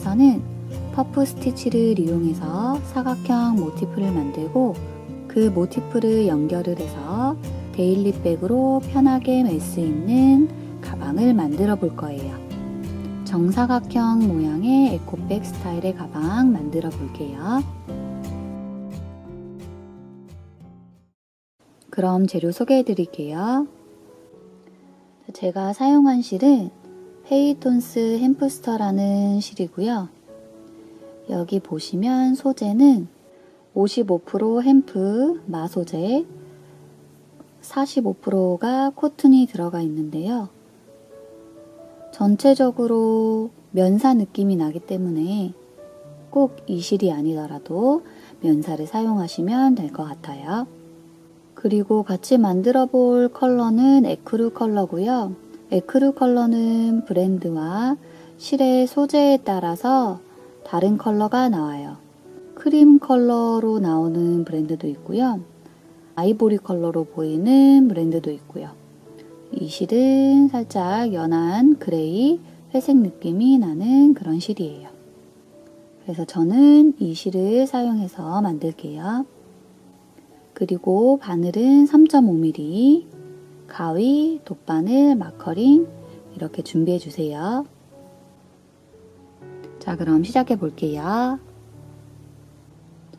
시간에서는 퍼프 스티치를 이용해서 사각형 모티프를 만들고 그 모티프를 연결을 해서 데일리백으로 편하게 멜 수 있는 가방을 만들어 볼 거예요. 정사각형 모양의 에코백 스타일의 가방 만들어 볼게요. 그럼 재료 소개해 드릴게요. 제가 사용한 실은 페이톤스 햄프스터라는 실이고요. 여기 보시면 소재는 55% 햄프 마소재, 45%가 코튼이 들어가 있는데요. 전체적으로 면사 느낌이 나기 때문에 꼭 이 실이 아니더라도 면사를 사용하시면 될 것 같아요. 그리고 같이 만들어 볼 컬러는 에크루 컬러고요. 에크루 컬러는 브랜드와 실의 소재에 따라서 다른 컬러가 나와요. 크림 컬러로 나오는 브랜드도 있고요. 아이보리 컬러로 보이는 브랜드도 있고요. 이 실은 살짝 연한 그레이, 회색 느낌이 나는 그런 실이에요. 그래서 저는 이 실을 사용해서 만들게요. 그리고 바늘은 3.5mm, 가위, 돗바늘, 마커링 이렇게 준비해 주세요. 자, 그럼 시작해 볼게요.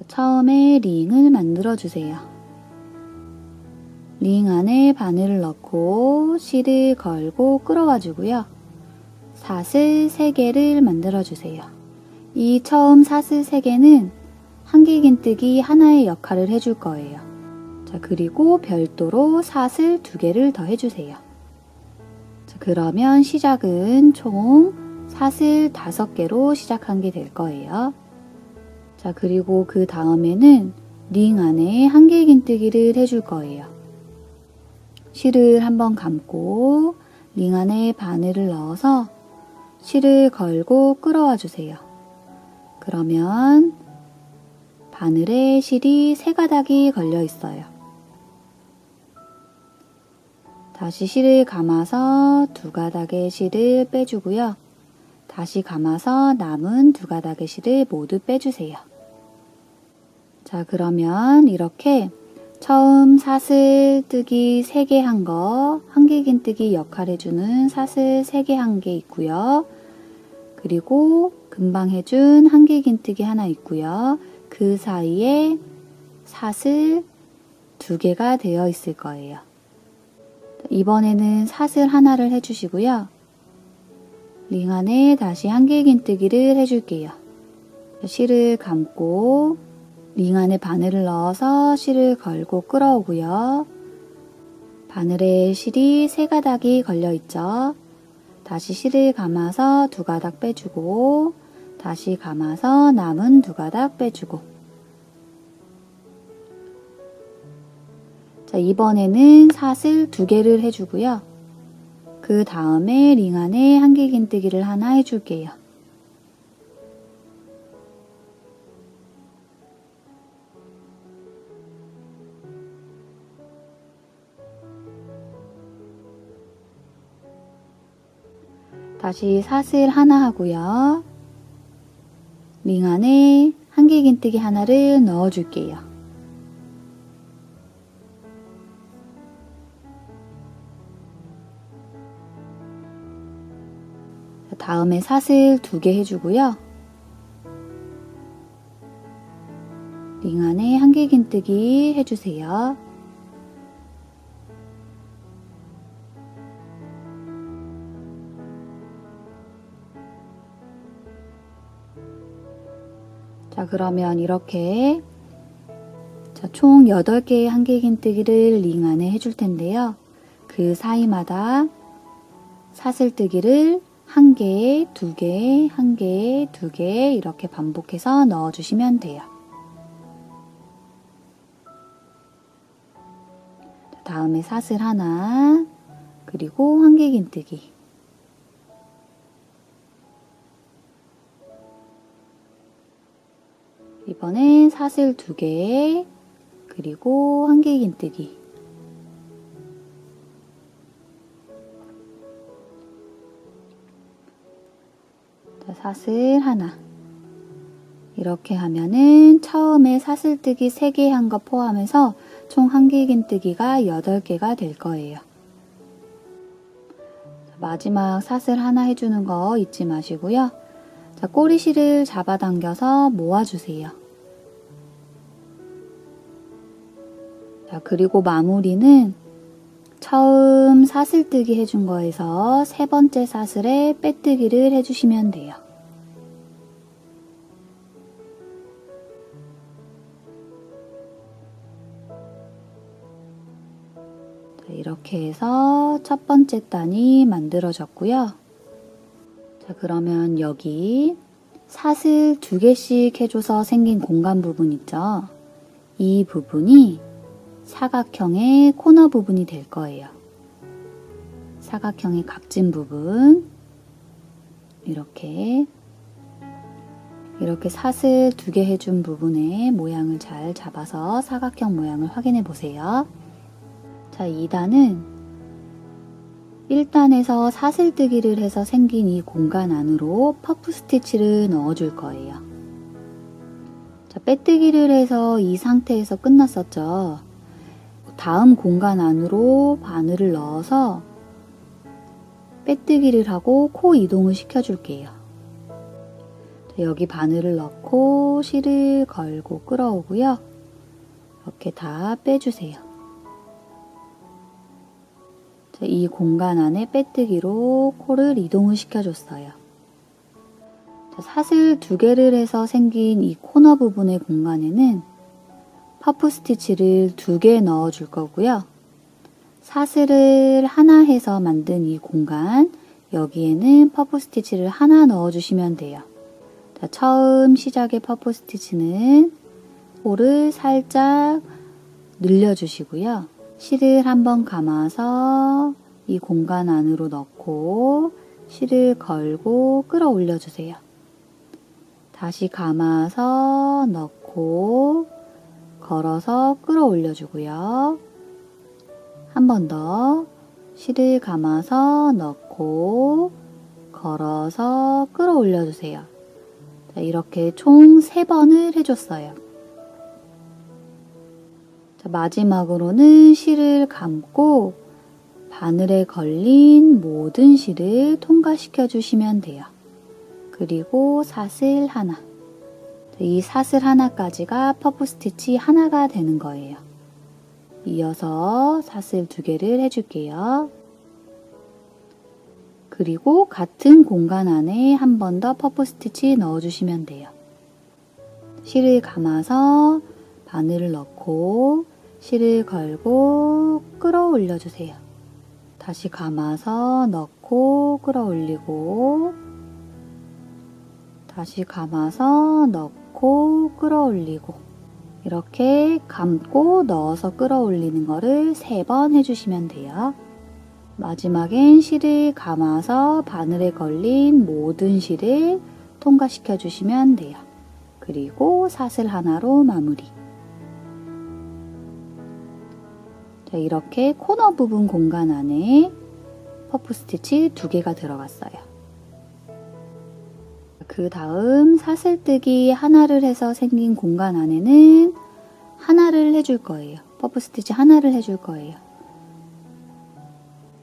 처음에 링을 만들어 주세요. 링 안에 바늘을 넣고 실을 걸고 끌어와 주고요. 사슬 3개를 만들어 주세요. 이 처음 사슬 3개는 한길긴뜨기 하나의 역할을 해줄 거예요. 자, 그리고 별도로 사슬 2개를 더 해주세요. 자, 그러면 시작은 총 사슬 5개로 시작한 게 될 거예요. 자, 그리고 그 다음에는 링 안에 한길긴뜨기를 해줄 거예요. 실을 한번 감고 링 안에 바늘을 넣어서 실을 걸고 끌어와 주세요. 그러면 바늘에 실이 3가닥이 걸려 있어요. 다시 실을 감아서 2가닥의 실을 빼주고요. 다시 감아서 남은 2가닥의 실을 모두 빼주세요. 자, 그러면 이렇게 처음 사슬 뜨기 3개 한 거, 한길긴뜨기 역할 해주는 사슬 3개 한 개 있고요. 그리고 금방 해준 한길긴뜨기 하나 있고요. 그 사이에 사슬 2개가 되어 있을 거예요. 이번에는 사슬 하나를 해주시고요. 링 안에 다시 한길긴뜨기를 해줄게요. 실을 감고 링 안에 바늘을 넣어서 실을 걸고 끌어오고요. 바늘에 실이 3가닥이 걸려 있죠. 다시 실을 감아서 2가닥 빼주고 다시 감아서 남은 2가닥 빼주고. 자, 이번에는 사슬 2개를 해주고요. 그 다음에 링 안에 한길긴뜨기를 하나 해줄게요. 다시 사슬 하나 하고요. 링 안에 한길긴뜨기 하나를 넣어줄게요. 다음에 사슬 2개 해주고요. 링 안에 한길긴뜨기 해주세요. 자, 그러면 이렇게 총 8개의 한길긴뜨기를 링 안에 해줄 텐데요. 그 사이마다 사슬뜨기를 1개, 2개, 1개, 2개 이렇게 반복해서 넣어주시면 돼요. 다음에 사슬 하나, 그리고 한길긴뜨기. 이번엔 사슬 2개, 그리고 한길긴뜨기. 사슬 하나. 이렇게 하면은 처음에 사슬뜨기 3개 한 거 포함해서 총 한길긴뜨기가 8개가 될 거예요. 마지막 사슬 하나 해주는 거 잊지 마시고요. 자, 꼬리실을 잡아당겨서 모아주세요. 자, 그리고 마무리는 처음 사슬뜨기 해준 거에서 3번째 사슬에 빼뜨기를 해주시면 돼요. 자, 이렇게 해서 첫 번째 단이 만들어졌고요. 자, 그러면 여기 사슬 2개씩 해줘서 생긴 공간 부분 있죠? 이 부분이 사각형의 코너 부분이 될 거예요. 사각형의 각진 부분. 이렇게 사슬 2개 해준 부분의 모양을 잘 잡아서 사각형 모양을 확인해 보세요. 자, 2단은 1단에서 사슬뜨기를 해서 생긴 이 공간 안으로 퍼프 스티치를 넣어줄 거예요. 자, 빼뜨기를 해서 이 상태에서 끝났었죠. 다음 공간 안으로 바늘을 넣어서 빼뜨기를 하고 코 이동을 시켜줄게요. 여기 바늘을 넣고 실을 걸고 끌어오고요. 이렇게 다 빼주세요. 이 공간 안에 빼뜨기로 코를 이동을 시켜줬어요. 사슬 2개를 해서 생긴 이 코너 부분의 공간에는 퍼프 스티치를 2개 넣어줄 거고요. 사슬을 하나 해서 만든 이 공간, 여기에는 퍼프 스티치를 하나 넣어주시면 돼요. 자, 처음 시작의 퍼프 스티치는 코를 살짝 늘려주시고요. 실을 한번 감아서 이 공간 안으로 넣고 실을 걸고 끌어올려 주세요. 다시 감아서 넣고 걸어서 끌어올려 주고요. 한 번 더 실을 감아서 넣고 걸어서 끌어올려 주세요. 자, 이렇게 총 3번을 해줬어요. 자, 마지막으로는 실을 감고 바늘에 걸린 모든 실을 통과시켜 주시면 돼요. 그리고 사슬 하나. 이 사슬 하나까지가 퍼프 스티치 하나가 되는 거예요. 이어서 사슬 2개를 해줄게요. 그리고 같은 공간 안에 한 번 더 퍼프 스티치 넣어주시면 돼요. 실을 감아서 바늘을 넣고 실을 걸고 끌어올려 주세요. 다시 감아서 넣고 끌어올리고 다시 감아서 넣고 끌어올리고 이렇게 감고 넣어서 끌어올리는 거를 3번 해주시면 돼요. 마지막엔 실을 감아서 바늘에 걸린 모든 실을 통과시켜 주시면 돼요. 그리고 사슬 하나로 마무리. 자, 이렇게 코너 부분 공간 안에 퍼프 스티치 2개가 들어갔어요. 그 다음 사슬뜨기 하나를 해서 생긴 공간 안에는 하나를 해줄 거예요. 퍼프 스티치 하나를 해줄 거예요.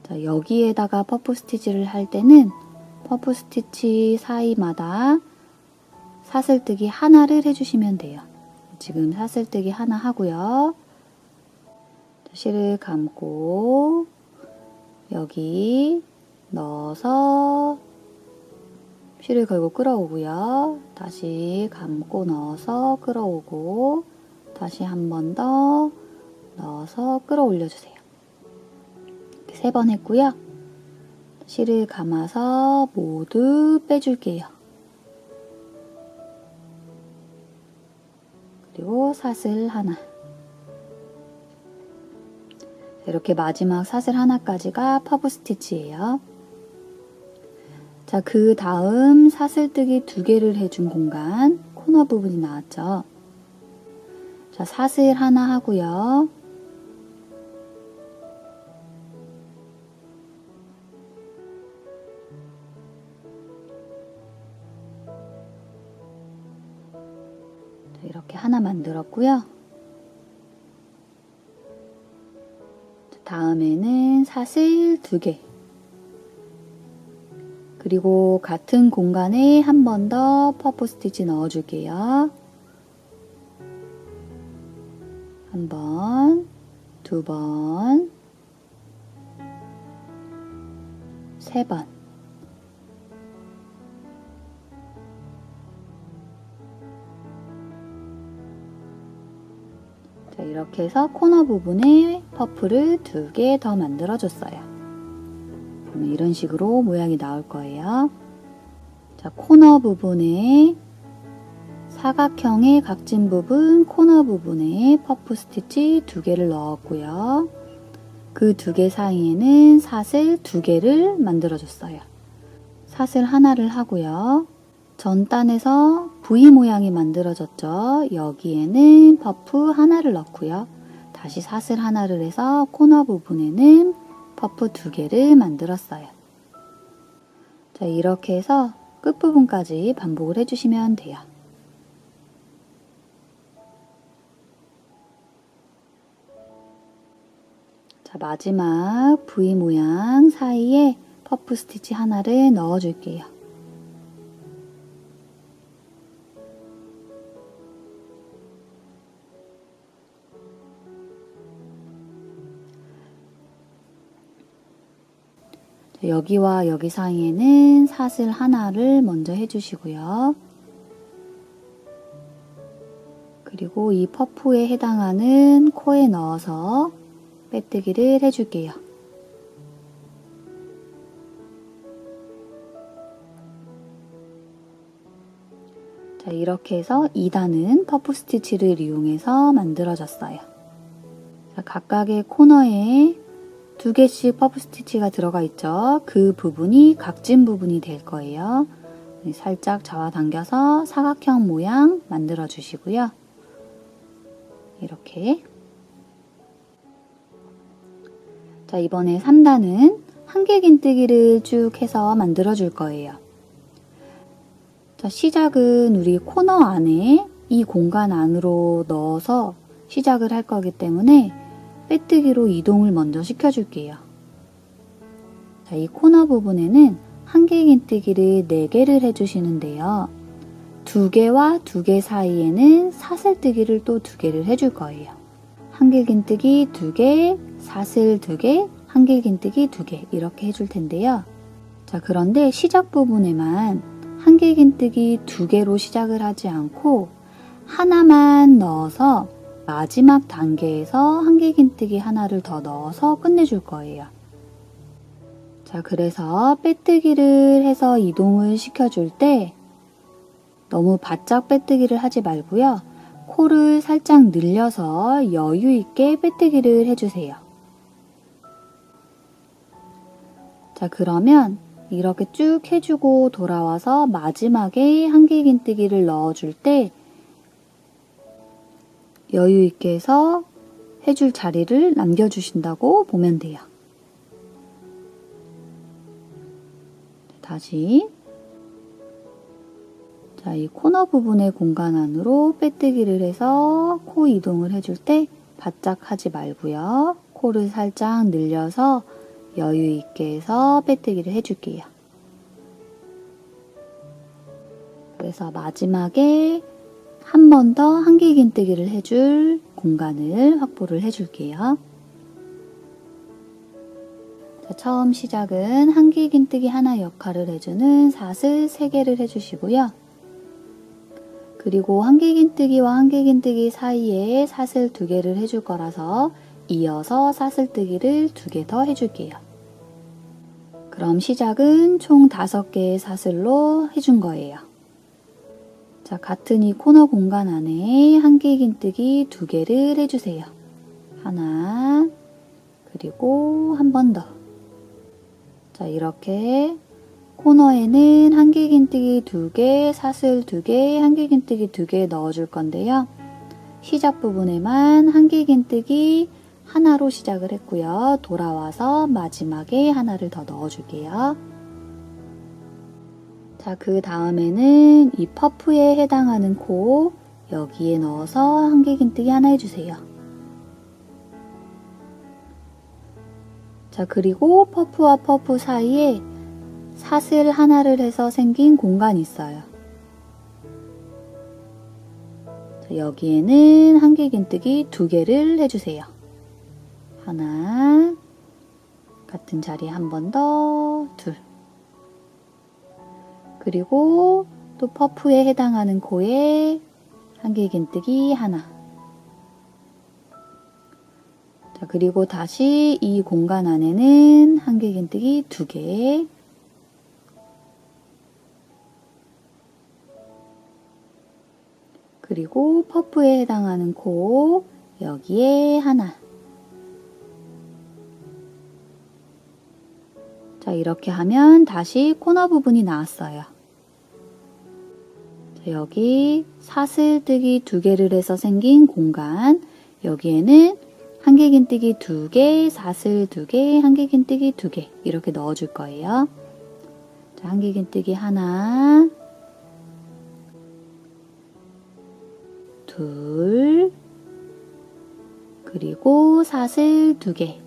자, 여기에다가 퍼프 스티치를 할 때는 퍼프 스티치 사이마다 사슬뜨기 하나를 해주시면 돼요. 지금 사슬뜨기 하나 하고요. 실을 감고 여기 넣어서 실을 걸고 끌어오고요. 다시 감고 넣어서 끌어오고 다시 한 번 더 넣어서 끌어올려 주세요. 3번 했고요. 실을 감아서 모두 빼줄게요. 그리고 사슬 하나. 이렇게 마지막 사슬 하나까지가 퍼프 스티치예요. 자, 그 다음 사슬뜨기 2개를 해준 공간, 코너 부분이 나왔죠. 자, 사슬 하나 하고요. 만들었고요. 다음에는 사슬 2개, 그리고 같은 공간에 한 번 더 퍼프 스티치 넣어줄게요. 한 번, 2번, 3번. 자, 이렇게 해서 코너 부분에 퍼프를 2개 더 만들어줬어요. 그러면 이런 식으로 모양이 나올 거예요. 자, 코너 부분에 사각형의 각진 부분, 코너 부분에 퍼프 스티치 2개를 넣었고요. 그 2개 사이에는 사슬 2개를 만들어줬어요. 사슬 하나를 하고요. 전단에서 V 모양이 만들어졌죠. 여기에는 퍼프 하나를 넣고요. 다시 사슬 하나를 해서 코너 부분에는 퍼프 2개를 만들었어요. 자, 이렇게 해서 끝부분까지 반복을 해주시면 돼요. 자, 마지막 V 모양 사이에 퍼프 스티치 하나를 넣어줄게요. 여기와 여기 사이에는 사슬 하나를 먼저 해주시고요. 그리고 이 퍼프에 해당하는 코에 넣어서 빼뜨기를 해줄게요. 자, 이렇게 해서 2단은 퍼프 스티치를 이용해서 만들어졌어요. 자, 각각의 코너에 2개씩 퍼프 스티치가 들어가 있죠. 그 부분이 각진 부분이 될 거예요. 살짝 잡아당겨서 사각형 모양 만들어 주시고요. 이렇게. 자, 이번에 3단은 한길긴뜨기를 쭉 해서 만들어 줄 거예요. 자, 시작은 우리 코너 안에 이 공간 안으로 넣어서 시작을 할 거기 때문에 빼뜨기로 이동을 먼저 시켜줄게요. 자, 이 코너 부분에는 한길긴뜨기를 4개를 해주시는데요. 2개와 2개 사이에는 사슬뜨기를 또 2개를 해줄 거예요. 한길긴뜨기 2개, 사슬 2개, 한길긴뜨기 2개 이렇게 해줄 텐데요. 자, 그런데 시작 부분에만 한길긴뜨기 2개로 시작을 하지 않고 하나만 넣어서 마지막 단계에서 한길긴뜨기 하나를 더 넣어서 끝내줄 거예요. 자, 그래서 빼뜨기를 해서 이동을 시켜줄 때 너무 바짝 빼뜨기를 하지 말고요. 코를 살짝 늘려서 여유 있게 빼뜨기를 해주세요. 자, 그러면 이렇게 쭉 해주고 돌아와서 마지막에 한길긴뜨기를 넣어줄 때 여유 있게 해서 해줄 자리를 남겨주신다고 보면 돼요. 다시. 자, 이 코너 부분의 공간 안으로 빼뜨기를 해서 코 이동을 해줄 때 바짝 하지 말고요. 코를 살짝 늘려서 여유 있게 해서 빼뜨기를 해줄게요. 그래서 마지막에 한 번 더 한길긴뜨기를 해줄 공간을 확보를 해줄게요. 자, 처음 시작은 한길긴뜨기 하나 역할을 해주는 사슬 3개를 해주시고요. 그리고 한길긴뜨기와 한길긴뜨기 사이에 사슬 2개를 해줄 거라서 이어서 사슬뜨기를 2개 더 해줄게요. 그럼 시작은 총 5개의 사슬로 해준 거예요. 자, 같은 이 코너 공간 안에 한길긴뜨기 2개를 해주세요. 하나, 그리고 한 번 더. 자, 이렇게 코너에는 한길긴뜨기 2개, 사슬 2개, 한길긴뜨기 2개 넣어줄 건데요. 시작 부분에만 한길긴뜨기 하나로 시작을 했고요. 돌아와서 마지막에 하나를 더 넣어줄게요. 자, 그 다음에는 이 퍼프에 해당하는 코 여기에 넣어서 한길긴뜨기 하나 해주세요. 자, 그리고 퍼프와 퍼프 사이에 사슬 하나를 해서 생긴 공간이 있어요. 자, 여기에는 한길긴뜨기 2개를 해주세요. 하나, 같은 자리에 한 번 더, 둘. 그리고 또 퍼프에 해당하는 코에 한길긴뜨기 하나. 자, 그리고 다시 이 공간 안에는 한길긴뜨기 2개. 그리고 퍼프에 해당하는 코 여기에 하나. 자, 이렇게 하면 다시 코너 부분이 나왔어요. 자, 여기 사슬뜨기 2개를 해서 생긴 공간, 여기에는 한길긴뜨기 2개, 사슬 2개, 한길긴뜨기 2개 이렇게 넣어줄 거예요. 자, 한길긴뜨기 하나, 둘, 그리고 사슬 2개.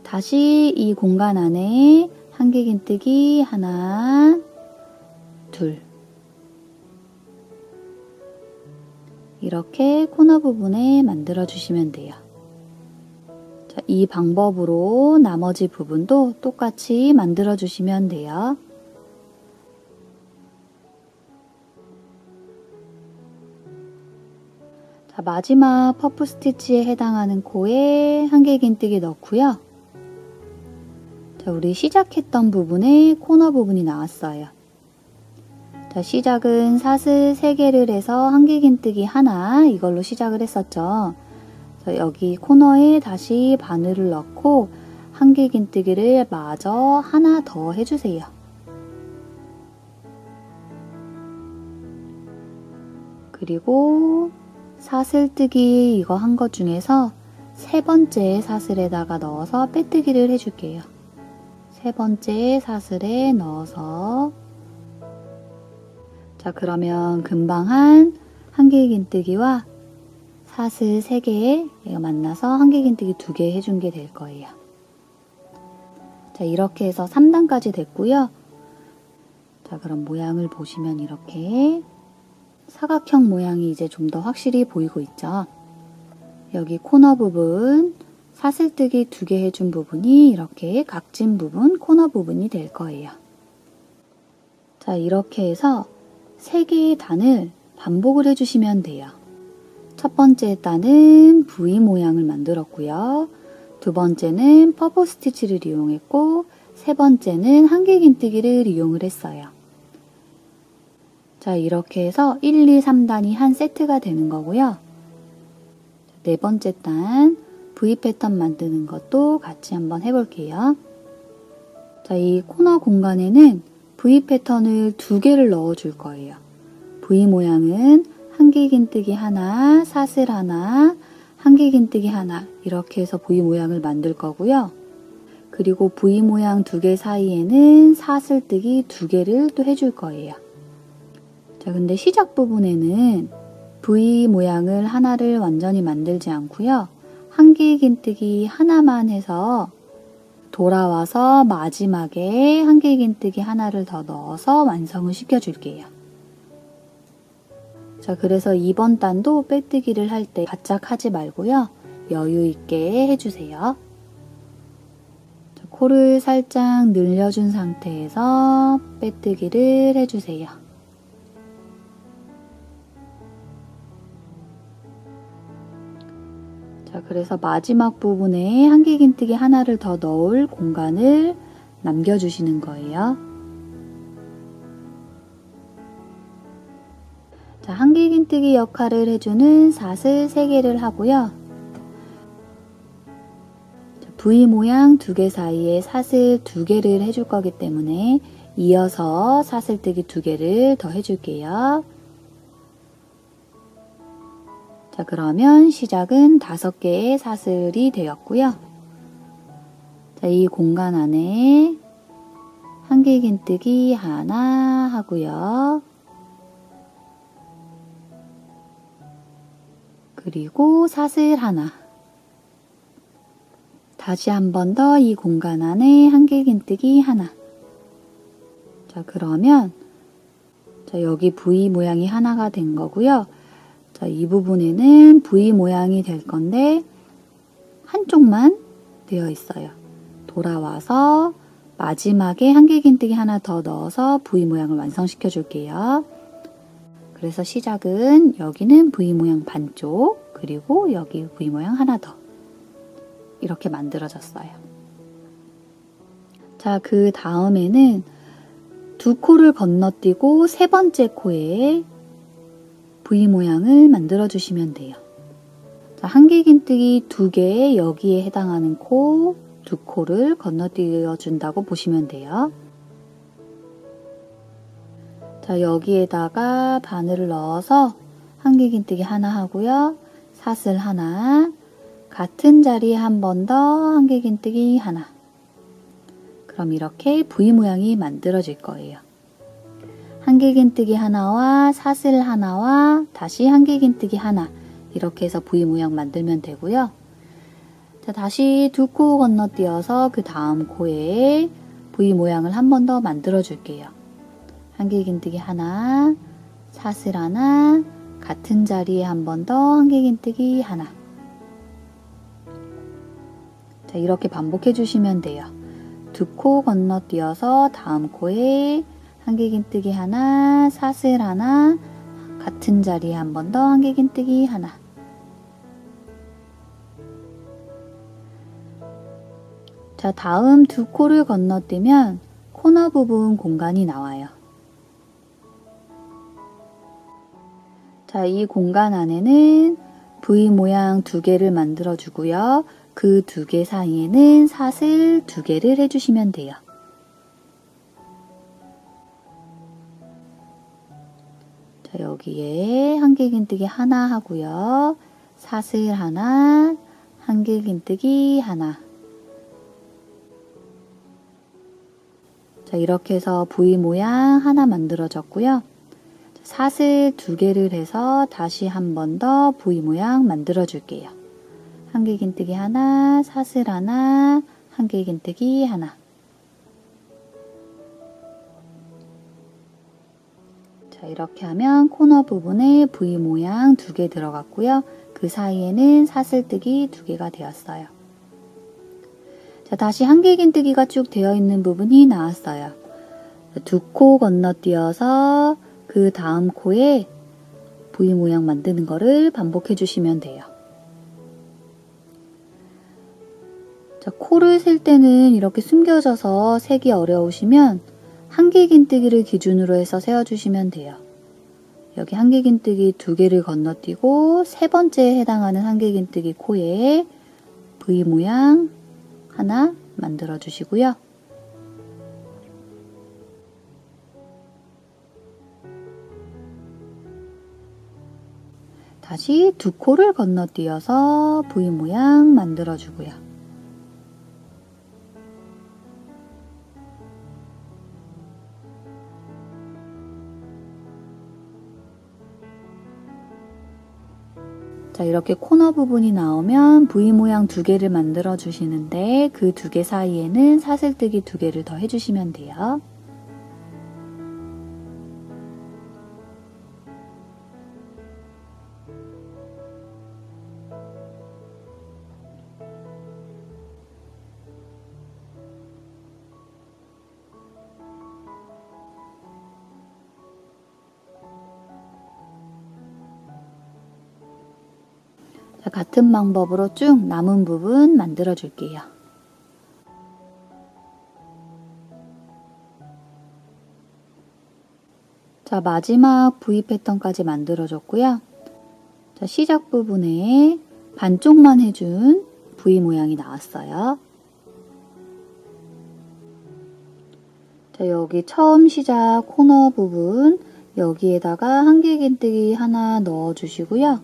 다시 이 공간 안에 한길긴뜨기 하나, 둘. 이렇게 코너 부분에 만들어 주시면 돼요. 자, 이 방법으로 나머지 부분도 똑같이 만들어 주시면 돼요. 자, 마지막 퍼프 스티치에 해당하는 코에 한길긴뜨기 넣고요. 자, 우리 시작했던 부분에 코너 부분이 나왔어요. 자, 시작은 사슬 3개를 해서 한길긴뜨기 하나, 이걸로 시작을 했었죠. 자, 여기 코너에 다시 바늘을 넣고 한길긴뜨기를 마저 하나 더 해주세요. 그리고 사슬뜨기 이거 한 것 중에서 3번째 사슬에다가 넣어서 빼뜨기를 해줄게요. 3번째 사슬에 넣어서, 자, 그러면 금방 한 한길긴뜨기와 사슬 3개 얘가 만나서 한길긴뜨기 2개 해준 게 될 거예요. 자, 이렇게 해서 3단까지 됐고요. 자, 그럼 모양을 보시면 이렇게 사각형 모양이 이제 좀 더 확실히 보이고 있죠. 여기 코너 부분 사슬뜨기 2개 해준 부분이 이렇게 각진 부분 코너 부분이 될 거예요. 자, 이렇게 해서 3개의 단을 반복을 해주시면 돼요. 첫 번째 단은 V 모양을 만들었고요. 두 번째는 퍼프 스티치를 이용했고, 세 번째는 한길긴뜨기를 이용을 했어요. 자, 이렇게 해서 1, 2, 3단이 한 세트가 되는 거고요. 네 번째 단 V 패턴 만드는 것도 같이 한번 해볼게요. 자, 이 코너 공간에는 V 패턴을 2개를 넣어줄 거예요. V 모양은 한길긴뜨기 하나, 사슬 하나, 한길긴뜨기 하나 이렇게 해서 V 모양을 만들 거고요. 그리고 V 모양 2개 사이에는 사슬뜨기 2개를 또 해줄 거예요. 자, 근데 시작 부분에는 V 모양을 하나를 완전히 만들지 않고요. 한길긴뜨기 하나만 해서 돌아와서 마지막에 한길긴뜨기 하나를 더 넣어서 완성을 시켜줄게요. 자, 그래서 이번 단도 빼뜨기를 할 때 바짝 하지 말고요. 여유 있게 해주세요. 자, 코를 살짝 늘려준 상태에서 빼뜨기를 해주세요. 자, 그래서 마지막 부분에 한길긴뜨기 하나를 더 넣을 공간을 남겨주시는 거예요. 자, 한길긴뜨기 역할을 해주는 사슬 3개를 하고요. 자, V 모양 2개 사이에 사슬 2개를 해줄 거기 때문에 이어서 사슬뜨기 2개를 더 해줄게요. 자, 그러면 시작은 5개의 사슬이 되었고요. 자, 이 공간 안에 한길긴뜨기 하나 하고요. 그리고 사슬 하나. 다시 한 번 더 이 공간 안에 한길긴뜨기 하나. 자, 그러면 자, 여기 V 모양이 하나가 된 거고요. 자, 이 부분에는 V 모양이 될 건데 한쪽만 되어 있어요. 돌아와서 마지막에 한길긴뜨기 하나 더 넣어서 V 모양을 완성시켜 줄게요. 그래서 시작은 여기는 V 모양 반쪽, 그리고 여기 V 모양 하나 더. 이렇게 만들어졌어요. 자, 그 다음에는 두 코를 건너뛰고 세 번째 코에 V 모양을 만들어 주시면 돼요. 자, 한길긴뜨기 두 개에 여기에 해당하는 코, 두 코를 건너뛰어 준다고 보시면 돼요. 자, 여기에다가 바늘을 넣어서 한길긴뜨기 하나 하고요. 사슬 하나, 같은 자리에 한 번 더 한길긴뜨기 하나. 그럼 이렇게 V 모양이 만들어질 거예요. 한길긴뜨기 하나와 사슬 하나와 다시 한길긴뜨기 하나, 이렇게 해서 V 모양 만들면 되고요. 자, 다시 두 코 건너뛰어서 그 다음 코에 V 모양을 한 번 더 만들어 줄게요. 한길긴뜨기 하나, 사슬 하나, 같은 자리에 한 번 더 한길긴뜨기 하나. 자, 이렇게 반복해 주시면 돼요. 두 코 건너뛰어서 다음 코에 한길긴뜨기 하나, 사슬 하나, 같은 자리에 한 번 더 한길긴뜨기 하나. 자, 다음 두 코를 건너뛰면 코너 부분 공간이 나와요. 자, 이 공간 안에는 V 모양 두 개를 만들어 주고요. 그 두 개 사이에는 사슬 두 개를 해주시면 돼요. 자, 여기에 한길긴뜨기 하나 하고요. 사슬 하나, 한길긴뜨기 하나. 자, 이렇게 해서 V 모양 하나 만들어졌고요. 사슬 두 개를 해서 다시 한 번 더 V 모양 만들어 줄게요. 한길긴뜨기 하나, 사슬 하나, 한길긴뜨기 하나. 자, 이렇게 하면 코너 부분에 V 모양 두 개 들어갔고요. 그 사이에는 사슬뜨기 두 개가 되었어요. 자, 다시 한길긴뜨기가 쭉 되어 있는 부분이 나왔어요. 두 코 건너뛰어서 그 다음 코에 V 모양 만드는 거를 반복해 주시면 돼요. 자, 코를 셀 때는 이렇게 숨겨져서 세기 어려우시면 한길긴뜨기를 기준으로 해서 세워주시면 돼요. 여기 한길긴뜨기 두 개를 건너뛰고 세 번째에 해당하는 한길긴뜨기 코에 V 모양 하나 만들어 주시고요. 다시 두 코를 건너뛰어서 V 모양 만들어 주고요. 자, 이렇게 코너 부분이 나오면 V 모양 두 개를 만들어 주시는데 그 두 개 사이에는 사슬뜨기 두 개를 더 해주시면 돼요. 자, 같은 방법으로 쭉 남은 부분 만들어 줄게요. 자, 마지막 V 패턴까지 만들어 줬고요. 자, 시작 부분에 반쪽만 해준 V 모양이 나왔어요. 자, 여기 처음 시작 코너 부분 여기에다가 한길긴뜨기 하나 넣어 주시고요.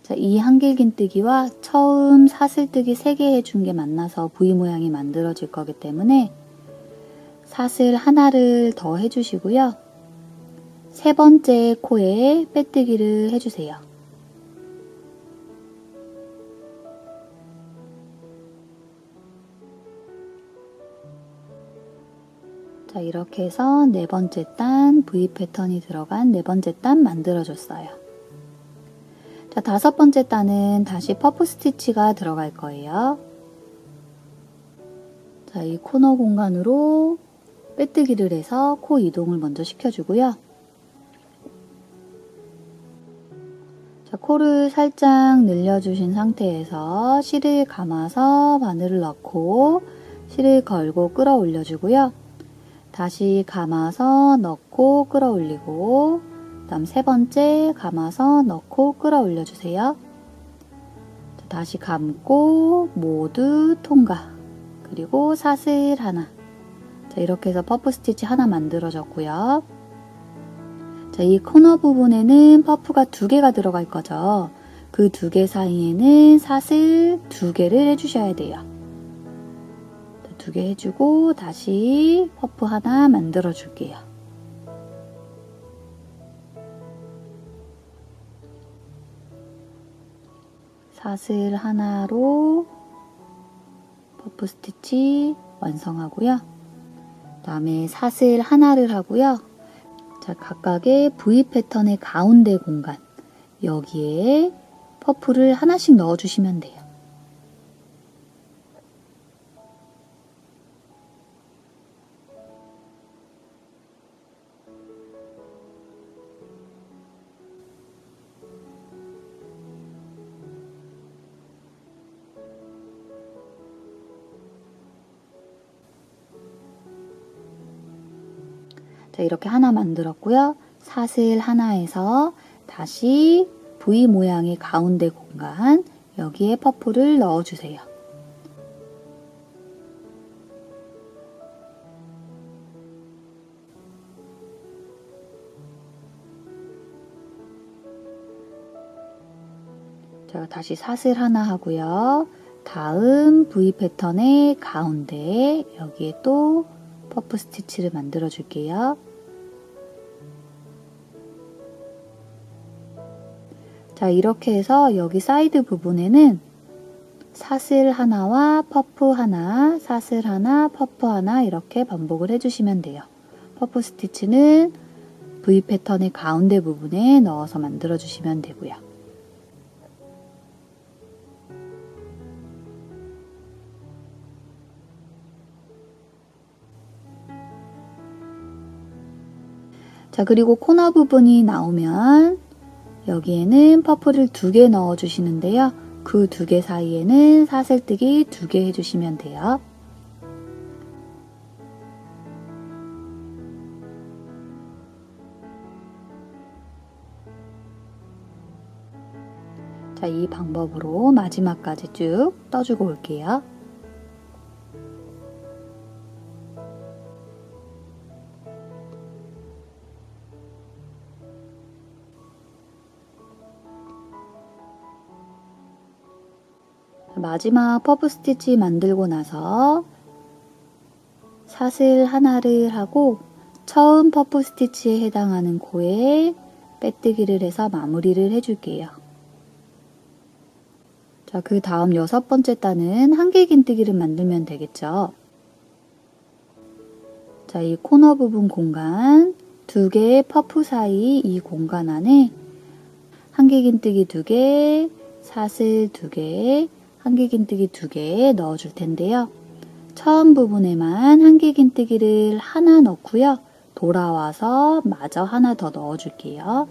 자, 이 한길긴뜨기와 처음 사슬뜨기 3개 해준 게 만나서 V 모양이 만들어질 거기 때문에 사슬 하나를 더 해주시고요. 세 번째 코에 빼뜨기를 해주세요. 자, 이렇게 해서 네 번째 단 V 패턴이 들어간 네 번째 단 만들어줬어요. 자, 다섯 번째 단은 다시 퍼프 스티치가 들어갈 거예요. 자, 이 코너 공간으로 빼뜨기를 해서 코 이동을 먼저 시켜주고요. 자, 코를 살짝 늘려주신 상태에서 실을 감아서 바늘을 넣고 실을 걸고 끌어올려주고요. 다시 감아서 넣고 끌어올리고, 그 다음 세 번째 감아서 넣고 끌어올려주세요. 다시 감고 모두 통과, 그리고 사슬 하나. 자, 이렇게 해서 퍼프 스티치 하나 만들어졌고요. 자, 이 코너 부분에는 퍼프가 2개가 들어갈 거죠. 그 2개 사이에는 사슬 2개를 해주셔야 돼요. 2개 해주고 다시 퍼프 하나 만들어 줄게요. 사슬 하나로 퍼프 스티치 완성하고요. 그 다음에 사슬 하나를 하고요. 자, 각각의 V 패턴의 가운데 공간, 여기에 퍼프를 하나씩 넣어주시면 돼요. 자, 이렇게 하나 만들었고요. 사슬 하나에서 다시 V 모양의 가운데 공간, 여기에 퍼프를 넣어주세요. 자, 다시 사슬 하나 하고요. 다음 V 패턴의 가운데, 여기에 또 퍼프 스티치를 만들어 줄게요. 자, 이렇게 해서 여기 사이드 부분에는 사슬 하나와 퍼프 하나, 사슬 하나, 퍼프 하나 이렇게 반복을 해주시면 돼요. 퍼프 스티치는 V 패턴의 가운데 부분에 넣어서 만들어 주시면 되고요. 자, 그리고 코너 부분이 나오면 여기에는 퍼프를 2개 넣어 주시는데요. 그 2개 사이에는 사슬뜨기 2개 해주시면 돼요. 자, 이 방법으로 마지막까지 쭉 떠주고 올게요. 마지막 퍼프 스티치 만들고 나서 사슬 하나를 하고 처음 퍼프 스티치에 해당하는 코에 빼뜨기를 해서 마무리를 해줄게요. 자, 그 다음 6번째 단은 한길긴뜨기를 만들면 되겠죠. 자, 이 코너 부분 공간 2개의 퍼프 사이 이 공간 안에 한길긴뜨기 2개, 사슬 2개, 한길긴뜨기 2개 넣어줄 텐데요. 처음 부분에만 한길긴뜨기를 하나 넣고요. 돌아와서 마저 하나 더 넣어줄게요.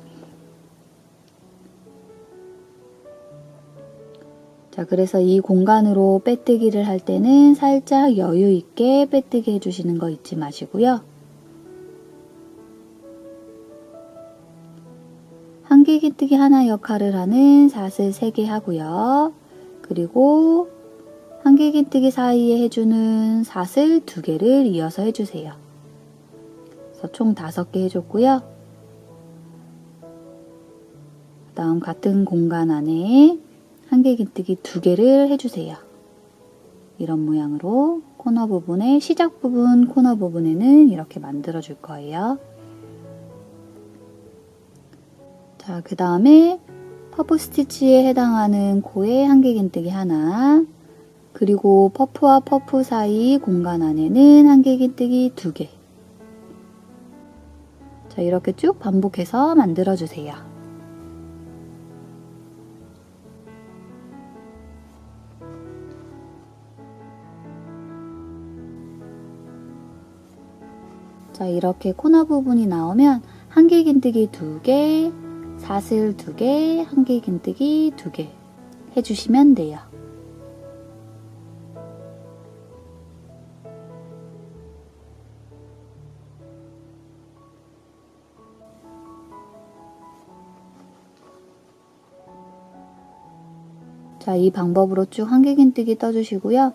자, 그래서 이 공간으로 빼뜨기를 할 때는 살짝 여유 있게 빼뜨기 해주시는 거 잊지 마시고요. 한길긴뜨기 하나 역할을 하는 사슬 3개 하고요. 그리고 한길긴뜨기 사이에 해주는 사슬 2개를 이어서 해주세요. 그래서 총 5개 해줬고요. 그 다음 같은 공간 안에 한길긴뜨기 2개를 해주세요. 이런 모양으로 코너 부분에 시작 부분 코너 부분에는 이렇게 만들어 줄 거예요. 자, 그 다음에 퍼프 스티치에 해당하는 코에 한길긴뜨기 하나, 그리고 퍼프와 퍼프 사이 공간 안에는 한길긴뜨기 2개. 자, 이렇게 쭉 반복해서 만들어주세요. 자, 이렇게 코너 부분이 나오면 한길긴뜨기 2개, 사슬 2개, 한길긴뜨기 2개 해주시면 돼요. 자, 이 방법으로 쭉 한길긴뜨기 떠주시고요.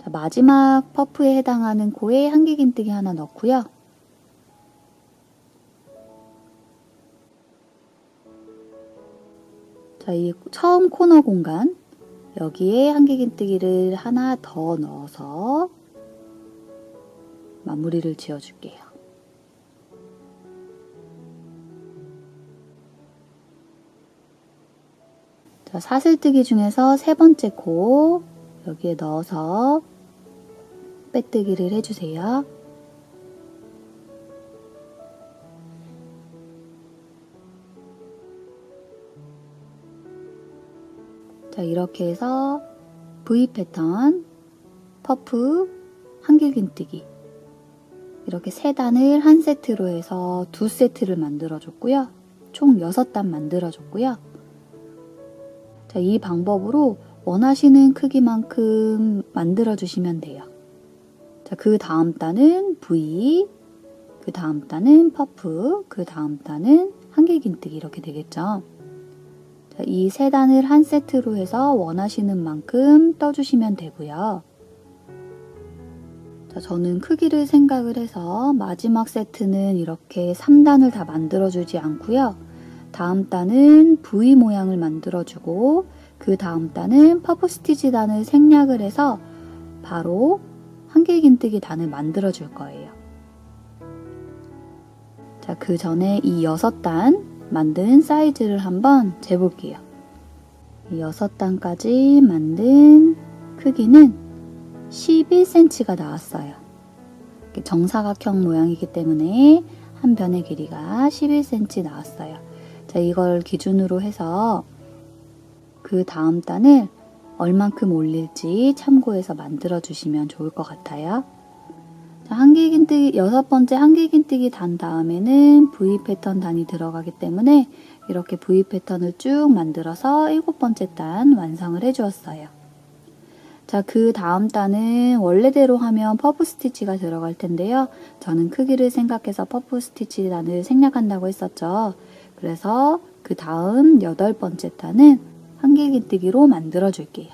자, 마지막 퍼프에 해당하는 코에 한길긴뜨기 하나 넣고요. 자, 이 처음 코너 공간 여기에 한길긴뜨기를 하나 더 넣어서 마무리를 지어줄게요. 자, 사슬뜨기 중에서 세 번째 코 여기에 넣어서 빼뜨기를 해주세요. 자, 이렇게 해서 V 패턴, 퍼프, 한길긴뜨기 이렇게 3단을 한 세트로 해서 2세트를 만들어줬고요. 총 6단 만들어줬고요. 자, 이 방법으로 원하시는 크기만큼 만들어주시면 돼요. 자, 그 다음 단은 V, 그 다음 단은 퍼프, 그 다음 단은 한길긴뜨기 이렇게 되겠죠. 자, 이 3단을 한 세트로 해서 원하시는 만큼 떠주시면 되고요. 자, 저는 크기를 생각을 해서 마지막 세트는 이렇게 3단을 다 만들어주지 않고요. 다음 단은 V 모양을 만들어주고 그 다음 단은 퍼프 스티치 단을 생략을 해서 바로 한길긴뜨기 단을 만들어줄 거예요. 자, 그 전에 이 6단 만든 사이즈를 한번 재볼게요. 이 6단까지 만든 크기는 11cm가 나왔어요. 정사각형 모양이기 때문에 한 변의 길이가 11cm 나왔어요. 자, 이걸 기준으로 해서 그 다음 단을 얼만큼 올릴지 참고해서 만들어 주시면 좋을 것 같아요. 자, 한길긴뜨기 6번째 한길긴뜨기 단 다음에는 V 패턴 단이 들어가기 때문에 이렇게 V 패턴을 쭉 만들어서 7번째 단 완성을 해주었어요. 자, 그 다음 단은 원래대로 하면 퍼프 스티치가 들어갈 텐데요. 저는 크기를 생각해서 퍼프 스티치 단을 생략한다고 했었죠. 그래서 그 다음 8번째 단은 한길긴뜨기로 만들어 줄게요.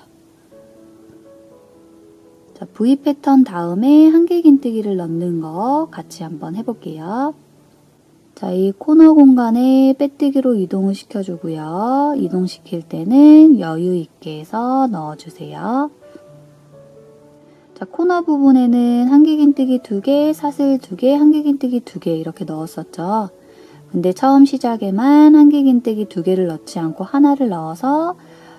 자, V 패턴 다음에 한길긴뜨기를 넣는 거 같이 한번 해볼게요. 자, 이 코너 공간에 빼뜨기로 이동을 시켜주고요. 이동시킬 때는 여유 있게 해서 넣어주세요. 자, 코너 부분에는 한길긴뜨기 2개, 사슬 2개, 한길긴뜨기 2개 이렇게 넣었었죠. 근데 처음 시작에만 한길긴뜨기 2개를 넣지 않고 하나를 넣어서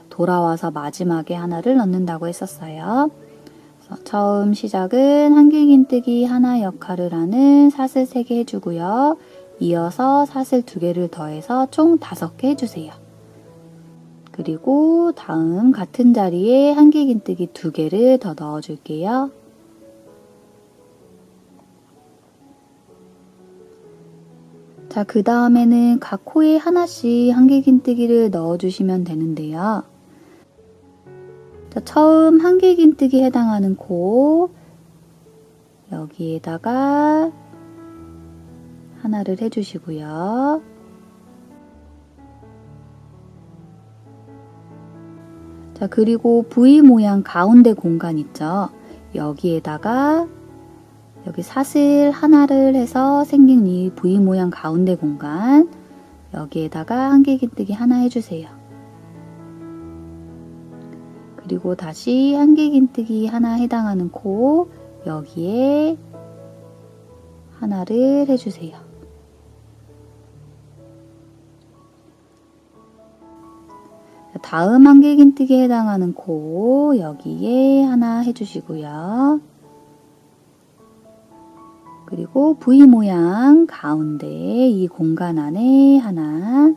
돌아와서 마지막에 하나를 넣는다고 했었어요. 그래서 처음 시작은 한길긴뜨기 하나 역할을 하는 사슬 3개 해주고요. 이어서 사슬 2개를 더해서 총 5개 해주세요. 그리고 다음 같은 자리에 한길긴뜨기 2개를 더 넣어줄게요. 자, 그 다음에는 각 코에 하나씩 한길긴뜨기를 넣어주시면 되는데요. 자, 처음 한길긴뜨기 해당하는 코 여기에다가 하나를 해주시고요. 자, 그리고 V 모양 가운데 공간 있죠? 여기에다가 여기 사슬 하나를 해서 생긴 이 V 모양 가운데 공간 여기에다가 한길긴뜨기 하나 해주세요. 그리고 다시 한길긴뜨기 하나 해당하는 코 여기에 하나를 해주세요. 다음 한길긴뜨기에 해당하는 코 여기에 하나 해주시고요. 그리고 V 모양 가운데 이 공간 안에 하나,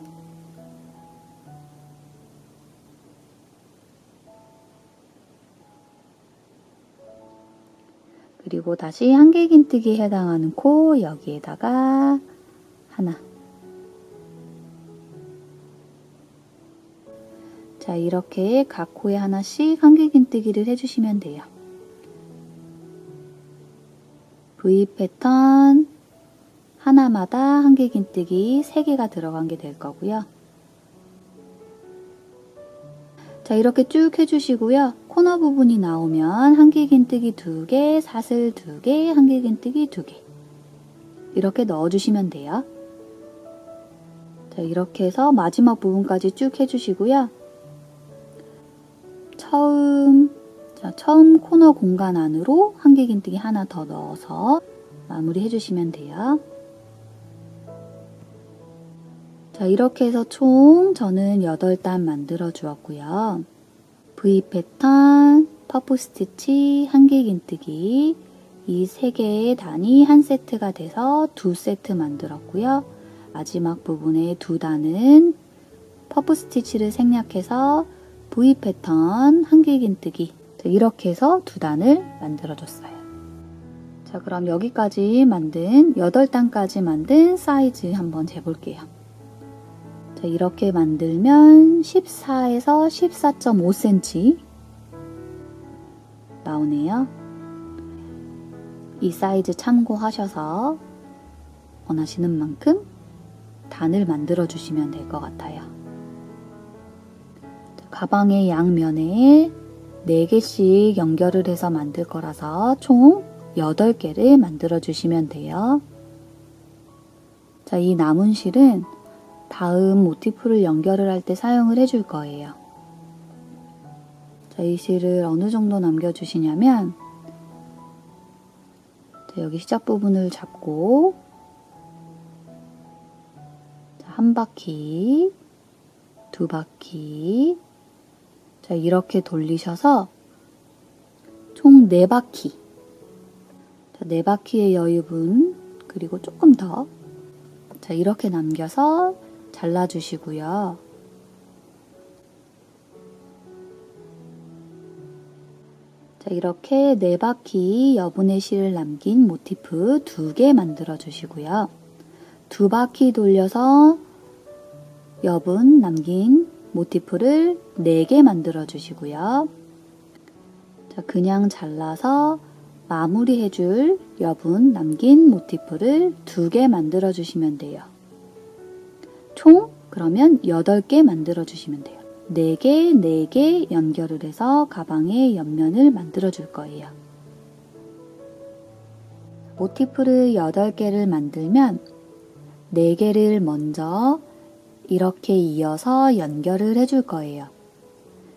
그리고 다시 한길긴뜨기에 해당하는 코 여기에다가 하나. 자, 이렇게 각 코에 하나씩 한길긴뜨기를 해주시면 돼요. V 패턴 하나마다 한길긴뜨기 3개가 들어간 게 될 거고요. 자, 이렇게 쭉 해주시고요. 코너 부분이 나오면 한길긴뜨기 2개, 사슬 2개, 한길긴뜨기 2개 이렇게 넣어주시면 돼요. 자, 이렇게 해서 마지막 부분까지 쭉 해주시고요. 처음 코너 공간 안으로 한길긴뜨기 하나 더 넣어서 마무리 해주시면 돼요. 자, 이렇게 해서 총 저는 8단 만들어 주었고요. V 패턴, 퍼프 스티치, 한길긴뜨기 이 3개의 단이 한 세트가 돼서 2세트 만들었고요. 마지막 부분의 2단은 퍼프 스티치를 생략해서 V 패턴, 한길긴뜨기 이렇게 해서 2단을 만들어 줬어요. 자, 그럼 여기까지 만든 8단까지 만든 사이즈 한번 재볼게요. 자, 이렇게 만들면 14에서 14.5cm 나오네요. 이 사이즈 참고하셔서 원하시는 만큼 단을 만들어 주시면 될 것 같아요. 자, 가방의 양면에 4개씩 연결을 해서 만들 거라서 총 8개를 만들어 주시면 돼요. 자, 이 남은 실은 다음 모티프를 연결을 할 때 사용을 해줄 거예요. 자, 이 실을 어느 정도 남겨주시냐면 자, 여기 시작 부분을 잡고 자, 1바퀴, 2바퀴 자, 이렇게 돌리셔서 총 4바퀴 자, 4바퀴의 여유분 그리고 조금 더 자, 이렇게 남겨서 잘라주시고요. 자, 이렇게 4바퀴 여분의 실을 남긴 모티프 2개 만들어 주시고요. 2바퀴 돌려서 여분 남긴 모티프를 4개 만들어 주시고요. 자, 그냥 잘라서 마무리해줄 여분 남긴 모티프를 2개 만들어 주시면 돼요. 총 그러면 8개 만들어 주시면 돼요. 4개, 4개 연결을 해서 가방의 옆면을 만들어 줄 거예요. 모티프를 8개를 만들면 4개를 먼저 이렇게 이어서 연결을 해줄 거예요.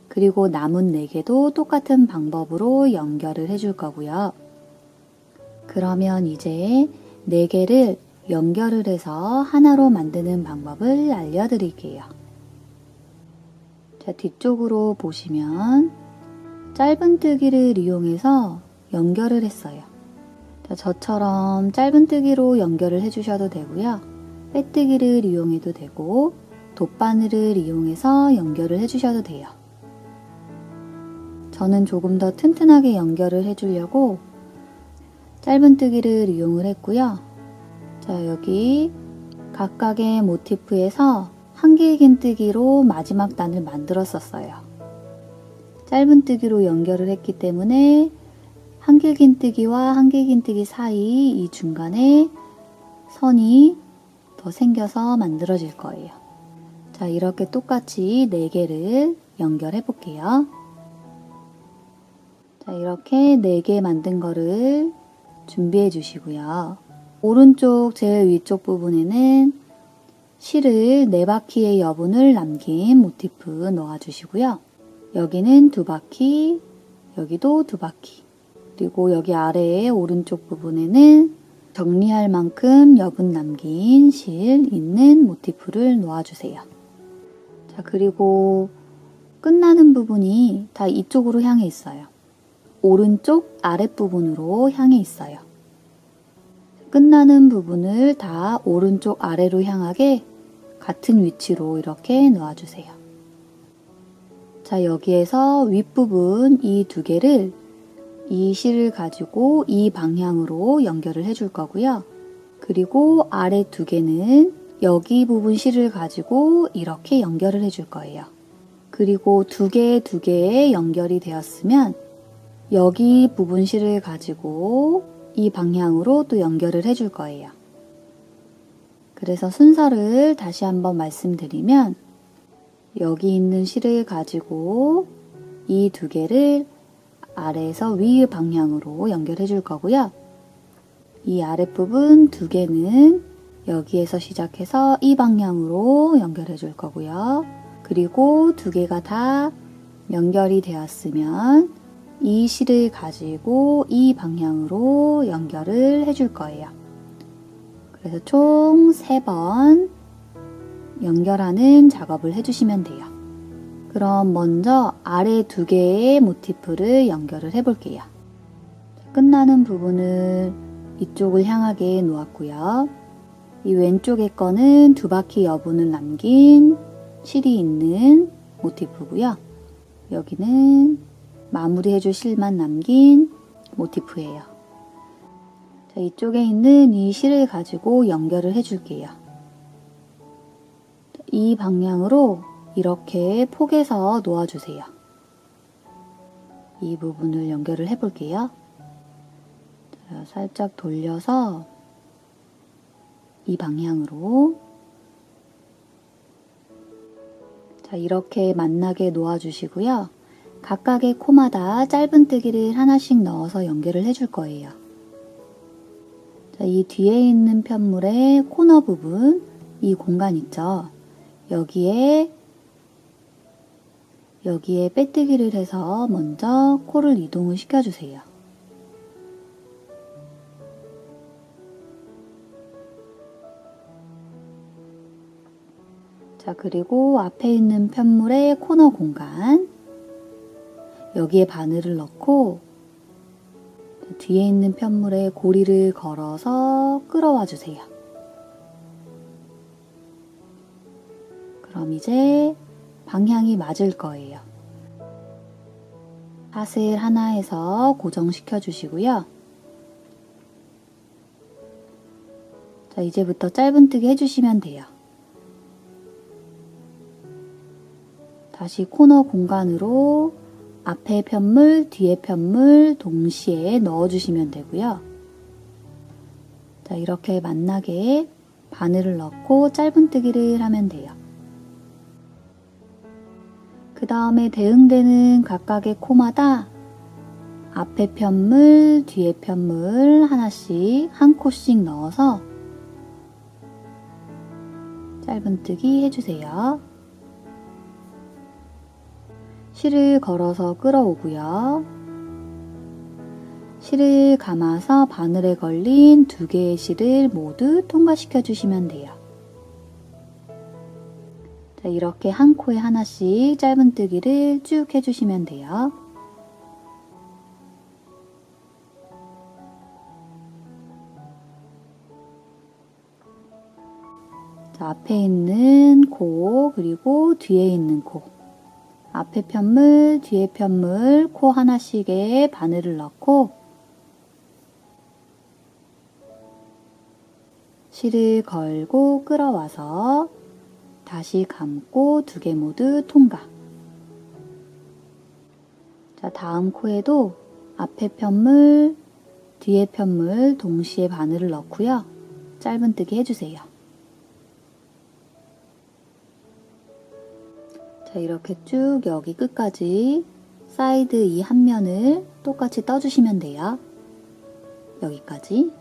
그리고 남은 4개도 똑같은 방법으로 연결을 해줄 거고요. 그러면 이제 4개를 연결을 해서 하나로 만드는 방법을 알려드릴게요. 자, 뒤쪽으로 보시면 짧은뜨기를 이용해서 연결을 했어요. 자, 저처럼 짧은뜨기로 연결을 해주셔도 되고요. 빼뜨기를 이용해도 되고 돗바늘을 이용해서 연결을 해주셔도 돼요. 저는 조금 더 튼튼하게 연결을 해주려고 짧은뜨기를 이용을 했고요. 자, 여기 각각의 모티프에서 한길긴뜨기로 마지막 단을 만들었었어요. 짧은뜨기로 연결을 했기 때문에 한길긴뜨기와 한길긴뜨기 사이 이 중간에 선이 더 생겨서 만들어질 거예요. 자, 이렇게 똑같이 4개를 연결해 볼게요. 자, 이렇게 4개 만든 거를 준비해 주시고요. 오른쪽 제일 위쪽 부분에는 실을 4바퀴의 여분을 남긴 모티프 넣어주시고요. 여기는 2바퀴, 여기도 2바퀴, 그리고 여기 아래에 오른쪽 부분에는 정리할 만큼 여분 남긴 실 있는 모티프를 놓아주세요. 자, 그리고 끝나는 부분이 다 이쪽으로 향해 있어요. 오른쪽 아랫부분으로 향해 있어요. 끝나는 부분을 다 오른쪽 아래로 향하게 같은 위치로 이렇게 놓아주세요. 자, 여기에서 윗부분 이 두 개를 이 실을 가지고 이 방향으로 연결을 해줄 거고요. 그리고 아래 두 개는 여기 부분 실을 가지고 이렇게 연결을 해줄 거예요. 그리고 두 개에 연결이 되었으면 여기 부분 실을 가지고 이 방향으로 또 연결을 해줄 거예요. 그래서 순서를 다시 한번 말씀드리면 여기 있는 실을 가지고 이 두 개를 아래에서 위 방향으로 연결해 줄 거고요. 이 아랫부분 두 개는 여기에서 시작해서 이 방향으로 연결해 줄 거고요. 그리고 두 개가 다 연결이 되었으면 이 실을 가지고 이 방향으로 연결을 해 줄 거예요. 그래서 총 3번 연결하는 작업을 해주시면 돼요. 그럼 먼저 아래 두 개의 모티프를 연결을 해볼게요. 끝나는 부분을 이쪽을 향하게 놓았고요. 이 왼쪽에 거는 2바퀴 여분을 남긴 실이 있는 모티프고요. 여기는 마무리해줄 실만 남긴 모티프예요. 자, 이쪽에 있는 이 실을 가지고 연결을 해줄게요. 이 방향으로 이렇게 폭에서 놓아주세요. 이 부분을 연결을 해볼게요. 자, 살짝 돌려서 이 방향으로 자, 이렇게 만나게 놓아주시고요. 각각의 코마다 짧은뜨기를 하나씩 넣어서 연결을 해줄 거예요. 자, 이 뒤에 있는 편물의 코너 부분, 이 공간 있죠? 여기에 빼뜨기를 해서 먼저 코를 이동을 시켜주세요. 자, 그리고 앞에 있는 편물의 코너 공간, 여기에 바늘을 넣고 뒤에 있는 편물에 고리를 걸어서 끌어와 주세요. 그럼 이제 방향이 맞을 거예요. 핫을 하나에서 고정시켜 주시고요. 자, 이제부터 짧은뜨기 해주시면 돼요. 다시 코너 공간으로 앞에 편물, 뒤에 편물 동시에 넣어주시면 되고요. 자, 이렇게 만나게 바늘을 넣고 짧은뜨기를 하면 돼요. 그 다음에 대응되는 각각의 코마다 앞에 편물, 뒤에 편물 하나씩 한 코씩 넣어서 짧은뜨기 해주세요. 실을 걸어서 끌어오고요. 실을 감아서 바늘에 걸린 2개의 실을 모두 통과시켜 주시면 돼요. 자, 이렇게 한 코에 하나씩 짧은뜨기를 쭉 해주시면 돼요. 자, 앞에 있는 코 그리고 뒤에 있는 코, 앞에 편물, 뒤에 편물, 코 하나씩에 바늘을 넣고 실을 걸고 끌어와서 다시 감고 2개 모두 통과. 자, 다음 코에도 앞에 편물, 뒤에 편물 동시에 바늘을 넣고요. 짧은뜨기 해주세요. 자, 이렇게 쭉 여기 끝까지 사이드 이 한 면을 똑같이 떠주시면 돼요. 여기까지.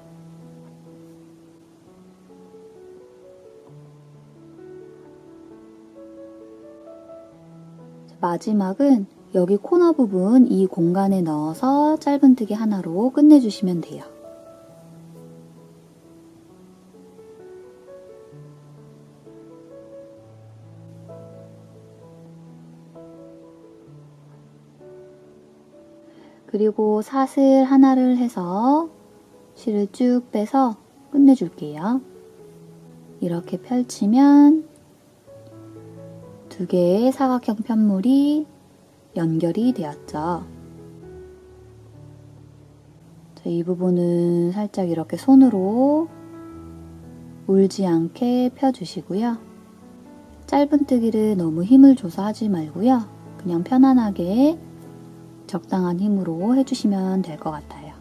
자, 마지막은 여기 코너 부분 이 공간에 넣어서 짧은뜨기 하나로 끝내주시면 돼요. 그리고 사슬 하나를 해서 실을 쭉 빼서 끝내줄게요. 이렇게 펼치면 두 개의 사각형 편물이 연결이 되었죠. 자, 이 부분은 살짝 이렇게 손으로 울지 않게 펴주시고요. 짧은뜨기를 너무 힘을 줘서 하지 말고요. 그냥 편안하게 적당한 힘으로 해주시면 될 것 같아요.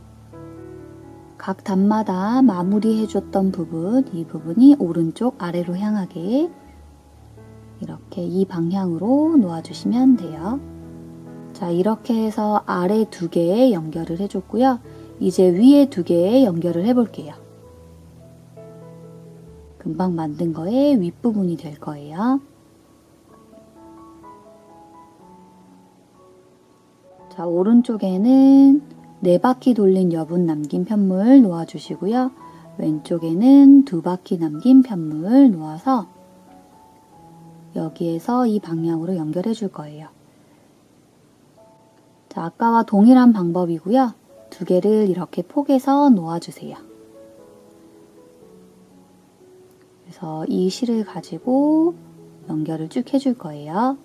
각 단마다 마무리해줬던 부분, 이 부분이 오른쪽 아래로 향하게 이렇게 이 방향으로 놓아주시면 돼요. 자, 이렇게 해서 아래 두 개에 연결을 해줬고요. 이제 위에 두 개에 연결을 해볼게요. 금방 만든 거의 윗부분이 될 거예요. 자, 오른쪽에는 4바퀴 돌린 여분 남긴 편물 놓아주시고요. 왼쪽에는 2바퀴 남긴 편물 놓아서 여기에서 이 방향으로 연결해 줄 거예요. 자, 아까와 동일한 방법이고요. 두 개를 이렇게 포개서 놓아주세요. 그래서 이 실을 가지고 연결을 쭉 해줄 거예요.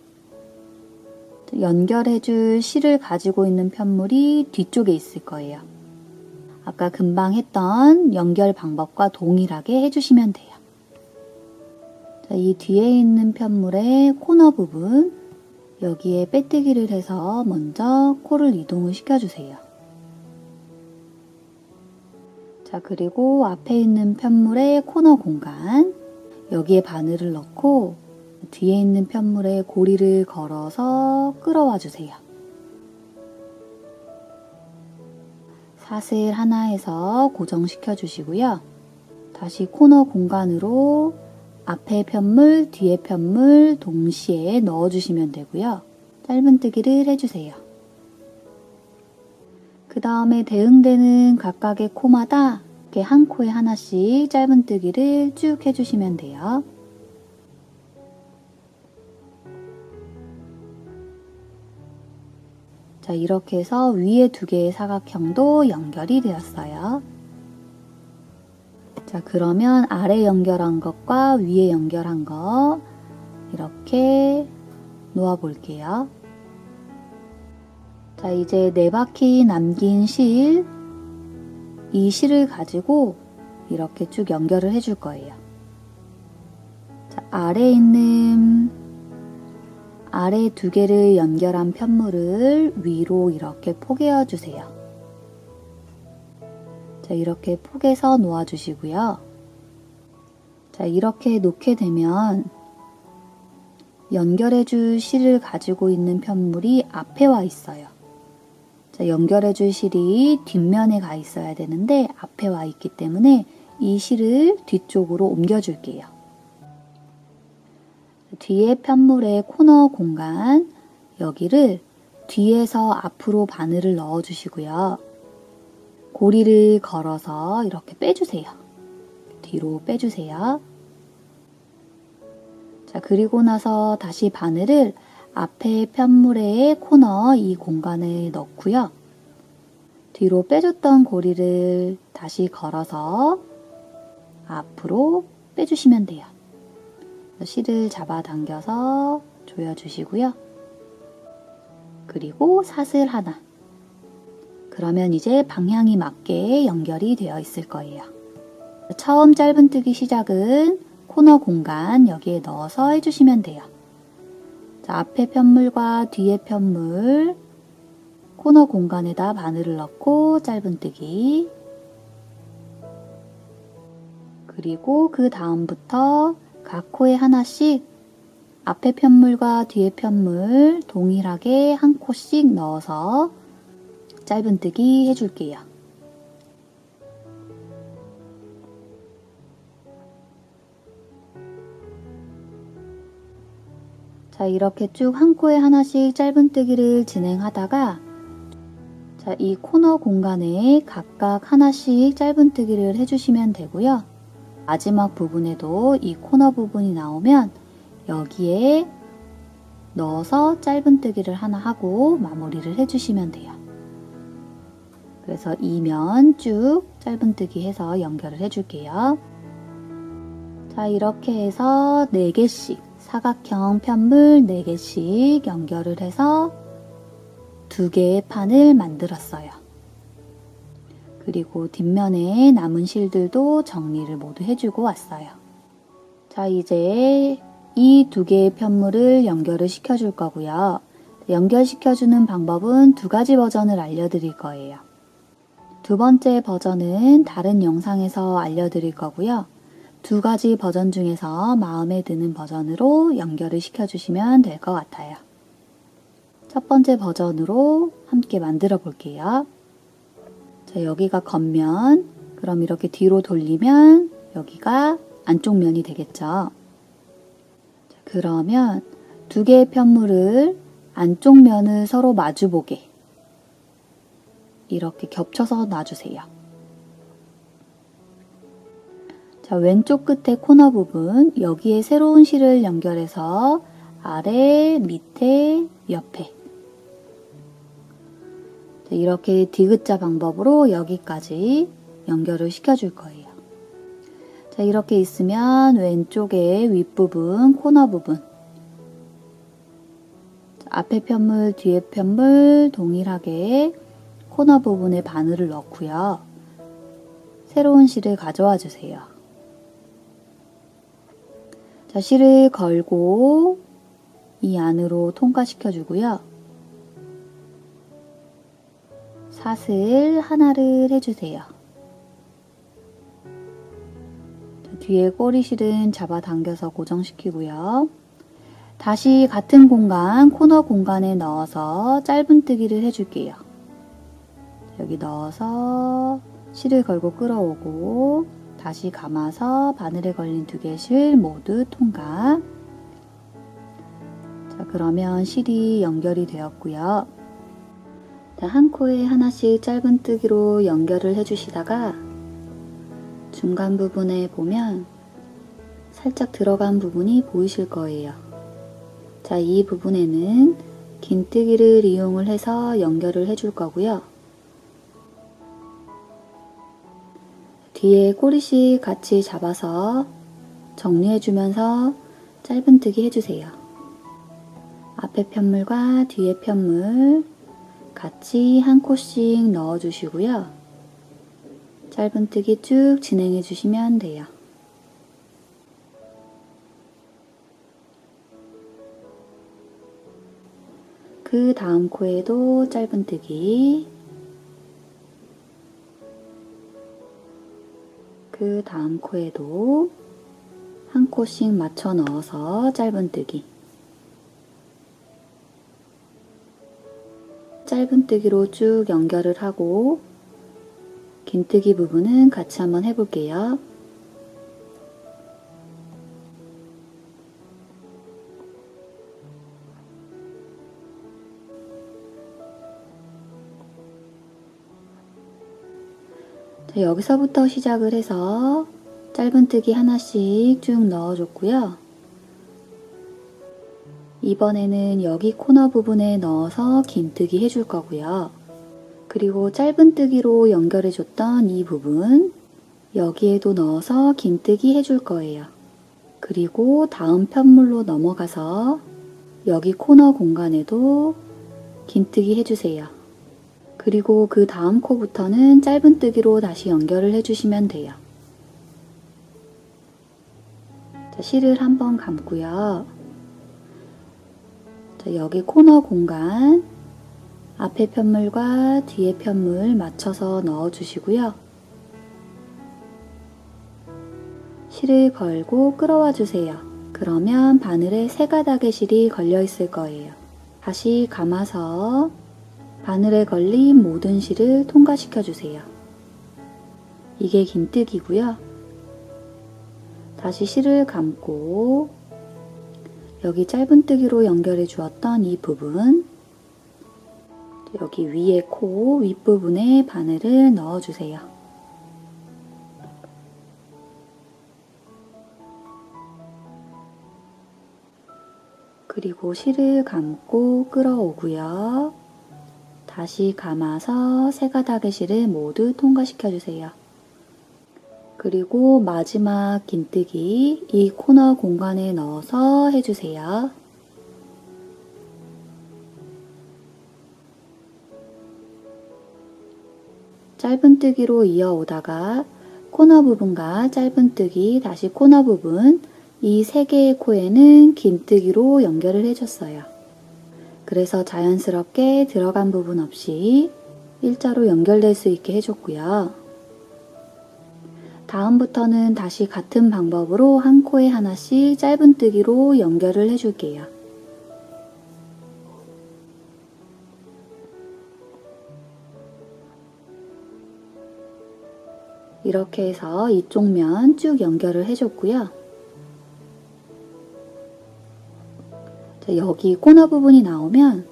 연결해줄 실을 가지고 있는 편물이 뒤쪽에 있을 거예요. 아까 금방 했던 연결 방법과 동일하게 해주시면 돼요. 자, 이 뒤에 있는 편물의 코너 부분, 여기에 빼뜨기를 해서 먼저 코를 이동을 시켜주세요. 자, 그리고 앞에 있는 편물의 코너 공간, 여기에 바늘을 넣고 뒤에 있는 편물에 고리를 걸어서 끌어와 주세요. 사슬 하나에서 고정시켜 주시고요. 다시 코너 공간으로 앞에 편물, 뒤에 편물 동시에 넣어주시면 되고요. 짧은뜨기를 해주세요. 그 다음에 대응되는 각각의 코마다 이렇게 한 코에 하나씩 짧은뜨기를 쭉 해주시면 돼요. 자, 이렇게 해서 위에 두 개의 사각형도 연결이 되었어요. 자, 그러면 아래 연결한 것과 위에 연결한 거 이렇게 놓아 볼게요. 자, 이제 4바퀴 남긴 실, 이 실을 가지고 이렇게 쭉 연결을 해줄 거예요. 자, 아래에 있는 아래 두 개를 연결한 편물을 위로 이렇게 포개어 주세요. 자, 이렇게 포개서 놓아주시고요. 자, 이렇게 놓게 되면 연결해줄 실을 가지고 있는 편물이 앞에 와 있어요. 자, 연결해줄 실이 뒷면에 가 있어야 되는데 앞에 와 있기 때문에 이 실을 뒤쪽으로 옮겨줄게요. 뒤에 편물의 코너 공간, 여기를 뒤에서 앞으로 바늘을 넣어주시고요. 고리를 걸어서 이렇게 빼주세요. 뒤로 빼주세요. 자, 그리고 나서 다시 바늘을 앞에 편물의 코너 이 공간에 넣고요. 뒤로 빼줬던 고리를 다시 걸어서 앞으로 빼주시면 돼요. 실을 잡아당겨서 조여주시고요. 그리고 사슬 하나. 그러면 이제 방향이 맞게 연결이 되어 있을 거예요. 처음 짧은뜨기 시작은 코너 공간 여기에 넣어서 해주시면 돼요. 자, 앞에 편물과 뒤에 편물 코너 공간에다 바늘을 넣고 짧은뜨기, 그리고 그 다음부터 각 코에 하나씩 앞에 편물과 뒤에 편물 동일하게 한 코씩 넣어서 짧은뜨기 해줄게요. 자, 이렇게 쭉 한 코에 하나씩 짧은뜨기를 진행하다가 자, 이 코너 공간에 각각 하나씩 짧은뜨기를 해주시면 되고요. 마지막 부분에도 이 코너 부분이 나오면 여기에 넣어서 짧은뜨기를 하나 하고 마무리를 해주시면 돼요. 그래서 2면 쭉 짧은뜨기 해서 연결을 해줄게요. 자, 이렇게 해서 4개씩 사각형 편물 4개씩 연결을 해서 2개의 판을 만들었어요. 그리고 뒷면에 남은 실들도 정리를 모두 해주고 왔어요. 자, 이제 이 2개의 편물을 연결을 시켜줄 거고요. 연결시켜주는 방법은 2가지 버전을 알려드릴 거예요. 2번째 버전은 다른 영상에서 알려드릴 거고요. 2가지 버전 중에서 마음에 드는 버전으로 연결을 시켜주시면 될 것 같아요. 첫 번째 버전으로 함께 만들어 볼게요. 자, 여기가 겉면, 그럼 이렇게 뒤로 돌리면 여기가 안쪽 면이 되겠죠. 자, 그러면 2개의 편물을 안쪽 면을 서로 마주보게 이렇게 겹쳐서 놔주세요. 자, 왼쪽 끝에 코너 부분, 여기에 새로운 실을 연결해서 아래, 밑에, 옆에 자, 이렇게 디귿자 방법으로 여기까지 연결을 시켜줄 거예요. 자, 이렇게 있으면 왼쪽에 윗부분, 코너 부분 자, 앞에 편물, 뒤에 편물 동일하게 코너 부분에 바늘을 넣고요. 새로운 실을 가져와 주세요. 자, 실을 걸고 이 안으로 통과시켜 주고요. 사슬 하나를 해주세요. 자, 뒤에 꼬리실은 잡아당겨서 고정시키고요. 다시 같은 공간, 코너 공간에 넣어서 짧은뜨기를 해줄게요. 여기 넣어서 실을 걸고 끌어오고 다시 감아서 바늘에 걸린 2개의 실 모두 통과. 자, 그러면 실이 연결이 되었고요. 자, 한 코에 하나씩 짧은뜨기로 연결을 해주시다가 중간 부분에 보면 살짝 들어간 부분이 보이실 거예요. 자, 이 부분에는 긴뜨기를 이용을 해서 연결을 해줄 거고요. 뒤에 꼬리씩 같이 잡아서 정리해주면서 짧은뜨기 해주세요. 앞에 편물과 뒤에 편물 같이 한 코씩 넣어주시고요. 짧은뜨기 쭉 진행해주시면 돼요. 그 다음 코에도 짧은뜨기, 그 다음 코에도 한 코씩 맞춰 넣어서 짧은뜨기, 짧은뜨기로 쭉 연결을 하고 긴뜨기 부분은 같이 한번 해볼게요. 자, 여기서부터 시작을 해서 짧은뜨기 하나씩 쭉 넣어줬고요. 이번에는 여기 코너 부분에 넣어서 긴뜨기 해줄 거고요. 그리고 짧은뜨기로 연결해줬던 이 부분 여기에도 넣어서 긴뜨기 해줄 거예요. 그리고 다음 편물로 넘어가서 여기 코너 공간에도 긴뜨기 해주세요. 그리고 그 다음 코부터는 짧은뜨기로 다시 연결을 해주시면 돼요. 자, 실을 한번 감고요. 자, 여기 코너 공간 앞에 편물과 뒤에 편물 맞춰서 넣어주시고요. 실을 걸고 끌어와 주세요. 그러면 바늘에 3가닥의 실이 걸려 있을 거예요. 다시 감아서 바늘에 걸린 모든 실을 통과시켜 주세요. 이게 긴뜨기고요. 다시 실을 감고 여기 짧은뜨기로 연결해 주었던 이 부분 여기 위에 코 윗부분에 바늘을 넣어 주세요. 그리고 실을 감고 끌어오고요. 다시 감아서 세 가닥의 실을 모두 통과시켜 주세요. 그리고 마지막 긴뜨기 이 코너 공간에 넣어서 해주세요. 짧은뜨기로 이어오다가 코너 부분과 짧은뜨기, 다시 코너 부분 이 세 개의 코에는 긴뜨기로 연결을 해줬어요. 그래서 자연스럽게 들어간 부분 없이 일자로 연결될 수 있게 해줬고요. 다음부터는 다시 같은 방법으로 한 코에 하나씩 짧은뜨기로 연결을 해줄게요. 이렇게 해서 이쪽 면 쭉 연결을 해줬고요. 여기 코너 부분이 나오면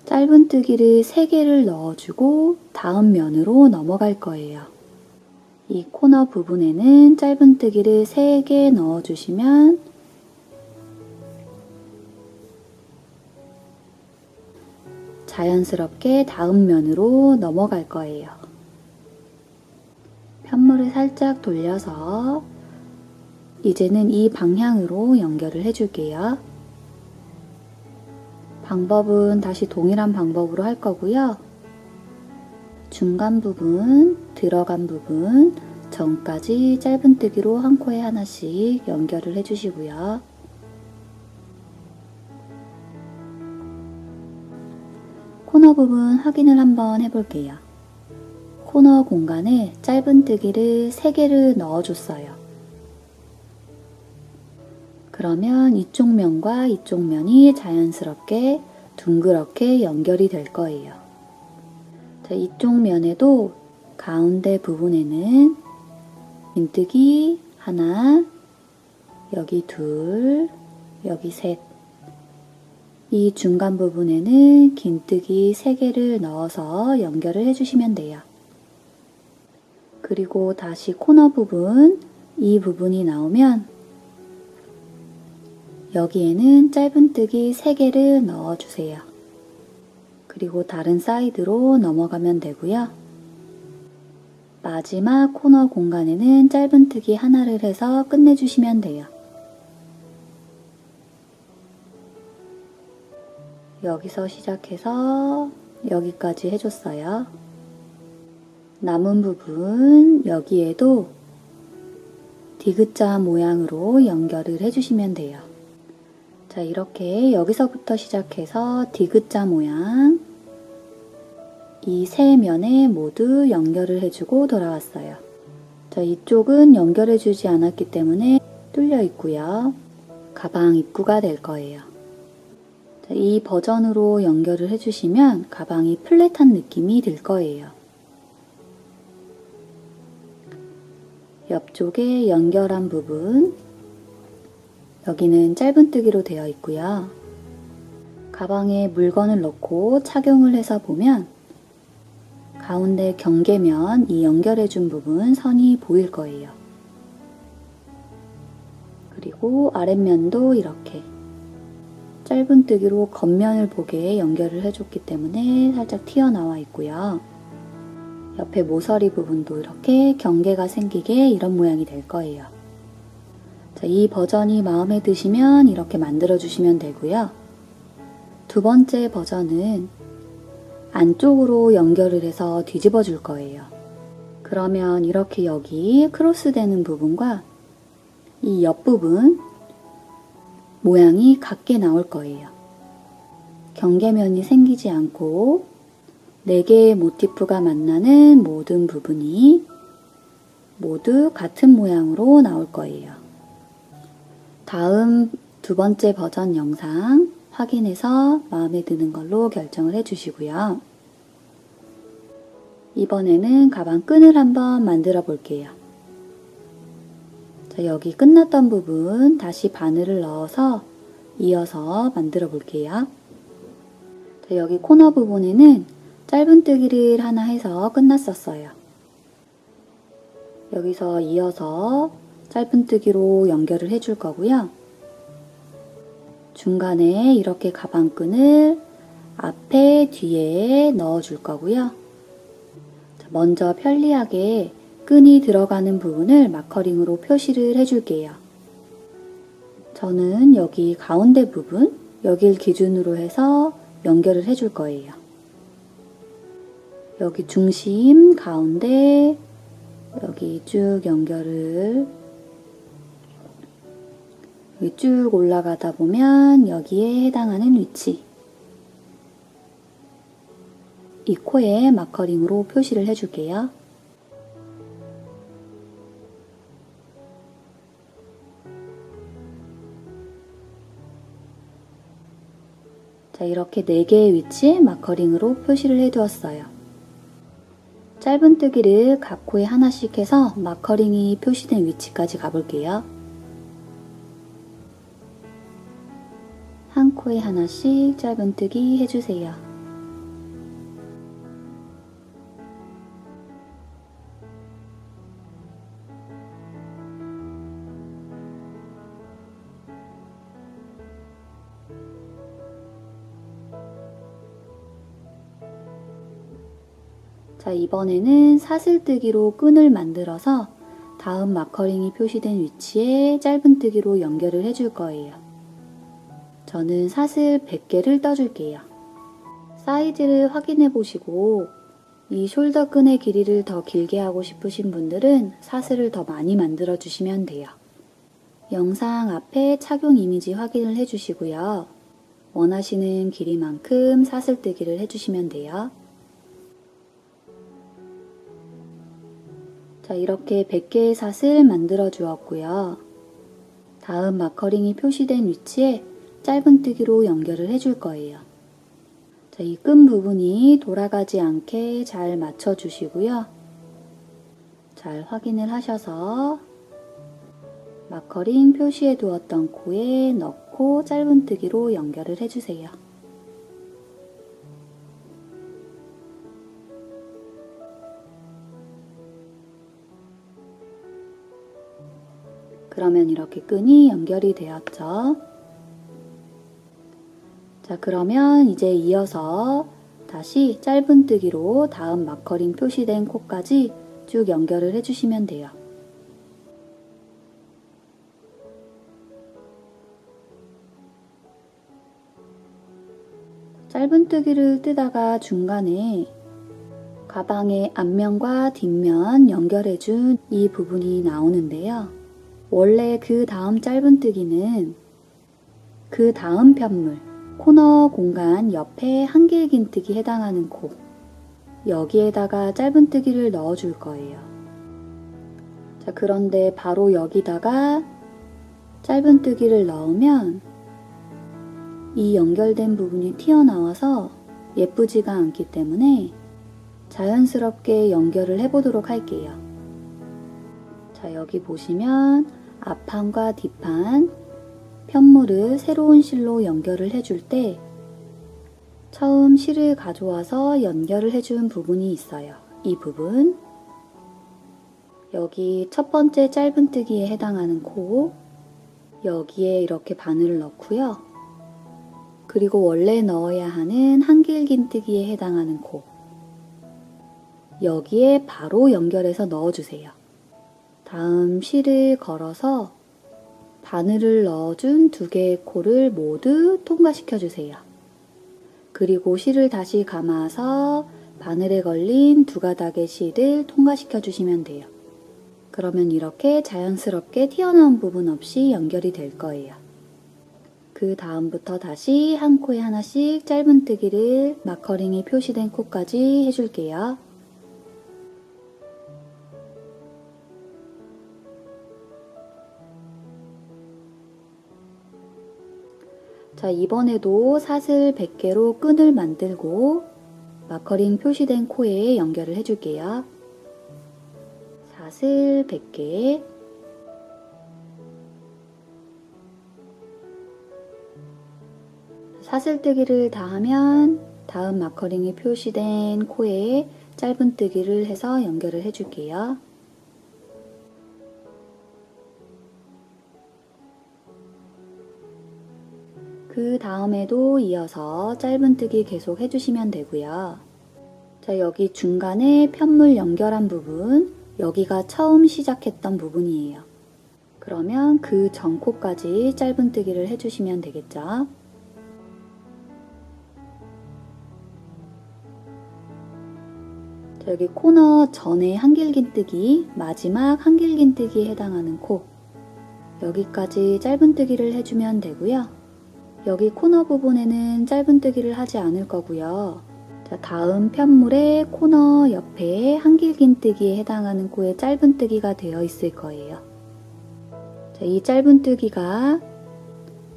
짧은뜨기를 3개를 넣어주고 다음 면으로 넘어갈 거예요. 이 코너 부분에는 짧은뜨기를 3개 넣어주시면 자연스럽게 다음 면으로 넘어갈 거예요. 편물을 살짝 돌려서 이제는 이 방향으로 연결을 해줄게요. 방법은 다시 동일한 방법으로 할 거고요. 중간 부분, 들어간 부분 전까지 짧은뜨기로 한 코에 하나씩 연결을 해주시고요. 코너 부분 확인을 한번 해볼게요. 코너 공간에 짧은뜨기를 3개를 넣어줬어요. 그러면 이쪽 면과 이쪽 면이 자연스럽게 둥그렇게 연결이 될 거예요. 자, 이쪽 면에도 가운데 부분에는 긴뜨기 하나, 여기 둘, 여기 셋. 이 중간 부분에는 긴뜨기 3개를 넣어서 연결을 해주시면 돼요. 그리고 다시 코너 부분, 이 부분이 나오면 여기에는 짧은뜨기 3개를 넣어주세요. 그리고 다른 사이드로 넘어가면 되고요. 마지막 코너 공간에는 짧은뜨기 하나를 해서 끝내주시면 돼요. 여기서 시작해서 여기까지 해줬어요. 남은 부분 여기에도 디귿자 모양으로 연결을 해주시면 돼요. 자, 이렇게 여기서부터 시작해서 디귿자 모양 이 세 면에 모두 연결을 해주고 돌아왔어요. 자, 이쪽은 연결해주지 않았기 때문에 뚫려 있고요. 가방 입구가 될 거예요. 자, 이 버전으로 연결을 해주시면 가방이 플랫한 느낌이 들 거예요. 옆쪽에 연결한 부분 여기는 짧은뜨기로 되어 있고요. 가방에 물건을 넣고 착용을 해서 보면 가운데 경계면 이 연결해준 부분 선이 보일 거예요. 그리고 아랫면도 이렇게 짧은뜨기로 겉면을 보게 연결을 해줬기 때문에 살짝 튀어나와 있고요. 옆에 모서리 부분도 이렇게 경계가 생기게 이런 모양이 될 거예요. 자, 이 버전이 마음에 드시면 이렇게 만들어 주시면 되고요. 두 번째 버전은 안쪽으로 연결을 해서 뒤집어 줄 거예요. 그러면 이렇게 여기 크로스 되는 부분과 이 옆부분 모양이 같게 나올 거예요. 경계면이 생기지 않고 4개의 모티프가 만나는 모든 부분이 모두 같은 모양으로 나올 거예요. 다음 두 번째 버전 영상 확인해서 마음에 드는 걸로 결정을 해주시고요. 이번에는 가방 끈을 한번 만들어 볼게요. 자, 여기 끝났던 부분 다시 바늘을 넣어서 이어서 만들어 볼게요. 자, 여기 코너 부분에는 짧은뜨기를 하나 해서 끝났었어요. 여기서 이어서 짧은뜨기로 연결을 해줄 거고요. 중간에 이렇게 가방끈을 앞에, 뒤에 넣어줄 거고요. 먼저 편리하게 끈이 들어가는 부분을 마커링으로 표시를 해줄게요. 저는 여기 가운데 부분, 여길 기준으로 해서 연결을 해줄 거예요. 여기 중심, 가운데, 여기 쭉 연결을 여기 쭉 올라가다 보면 여기에 해당하는 위치, 이 코에 마커링으로 표시를 해줄게요. 자, 이렇게 4개의 위치에 마커링으로 표시를 해두었어요. 짧은뜨기를 각 코에 하나씩 해서 마커링이 표시된 위치까지 가볼게요. 한 코에 하나씩 짧은뜨기 해주세요. 자, 이번에는 사슬뜨기로 끈을 만들어서 다음 마커링이 표시된 위치에 짧은뜨기로 연결을 해줄 거예요. 저는 사슬 100개를 떠줄게요. 사이즈를 확인해 보시고 이 숄더 끈의 길이를 더 길게 하고 싶으신 분들은 사슬을 더 많이 만들어 주시면 돼요. 영상 앞에 착용 이미지 확인을 해주시고요. 원하시는 길이만큼 사슬뜨기를 해주시면 돼요. 자, 이렇게 100개의 사슬 만들어 주었고요. 다음 마커링이 표시된 위치에 짧은뜨기로 연결을 해줄 거예요. 자, 이 끈 부분이 돌아가지 않게 잘 맞춰 주시고요. 잘 확인을 하셔서 마커링 표시해 두었던 코에 넣고 짧은뜨기로 연결을 해주세요. 그러면 이렇게 끈이 연결이 되었죠. 자, 그러면 이제 이어서 다시 짧은뜨기로 다음 마커링 표시된 코까지 쭉 연결을 해주시면 돼요. 짧은뜨기를 뜨다가 중간에 가방의 앞면과 뒷면 연결해준 이 부분이 나오는데요. 원래 그 다음 짧은뜨기는 그 다음 편물, 코너 공간 옆에 한길긴뜨기 해당하는 코, 여기에다가 짧은뜨기를 넣어줄 거예요. 자, 그런데 바로 여기다가 짧은뜨기를 넣으면 이 연결된 부분이 튀어나와서 예쁘지가 않기 때문에 자연스럽게 연결을 해보도록 할게요. 자, 여기 보시면 앞판과 뒷판, 편물을 새로운 실로 연결을 해줄 때 처음 실을 가져와서 연결을 해준 부분이 있어요. 이 부분, 여기 첫 번째 짧은뜨기에 해당하는 코, 여기에 이렇게 바늘을 넣고요. 그리고 원래 넣어야 하는 한길긴뜨기에 해당하는 코, 여기에 바로 연결해서 넣어주세요. 다음 실을 걸어서 바늘을 넣어준 2개의 코를 모두 통과시켜주세요. 그리고 실을 다시 감아서 바늘에 걸린 2가닥의 실을 통과시켜주시면 돼요. 그러면 이렇게 자연스럽게 튀어나온 부분 없이 연결이 될 거예요. 그 다음부터 다시 한 코에 하나씩 짧은뜨기를 마커링이 표시된 코까지 해줄게요. 자, 이번에도 사슬 100개로 끈을 만들고 마커링 표시된 코에 연결을 해줄게요. 사슬 100개, 사슬뜨기를 다 하면 다음 마커링이 표시된 코에 짧은뜨기를 해서 연결을 해줄게요. 그 다음에도 이어서 짧은뜨기 계속 해주시면 되고요. 자, 여기 중간에 편물 연결한 부분, 여기가 처음 시작했던 부분이에요. 그러면 그 전 코까지 짧은뜨기를 해주시면 되겠죠. 자, 여기 코너 전에 한길긴뜨기, 마지막 한길긴뜨기에 해당하는 코, 여기까지 짧은뜨기를 해주면 되고요. 여기 코너 부분에는 짧은뜨기를 하지 않을 거고요. 자, 다음 편물의 코너 옆에 한길긴뜨기에 해당하는 코에 짧은뜨기가 되어 있을 거예요. 자, 이 짧은뜨기가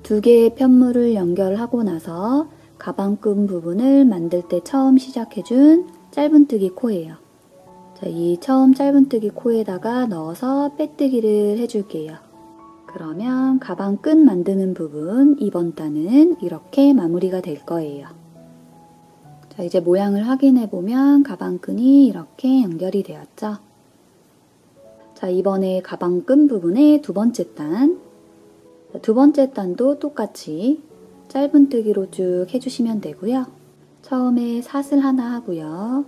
두 개의 편물을 연결하고 나서 가방끈 부분을 만들 때 처음 시작해준 짧은뜨기 코예요. 자, 이 처음 짧은뜨기 코에다가 넣어서 빼뜨기를 해줄게요. 그러면 가방끈 만드는 부분 이번 단은 이렇게 마무리가 될 거예요. 자, 이제 모양을 확인해 보면 가방끈이 이렇게 연결이 되었죠. 자, 이번에 가방끈 부분의 두 번째 단, 두 번째 단도 똑같이 짧은뜨기로 쭉 해주시면 되고요. 처음에 사슬 하나 하고요.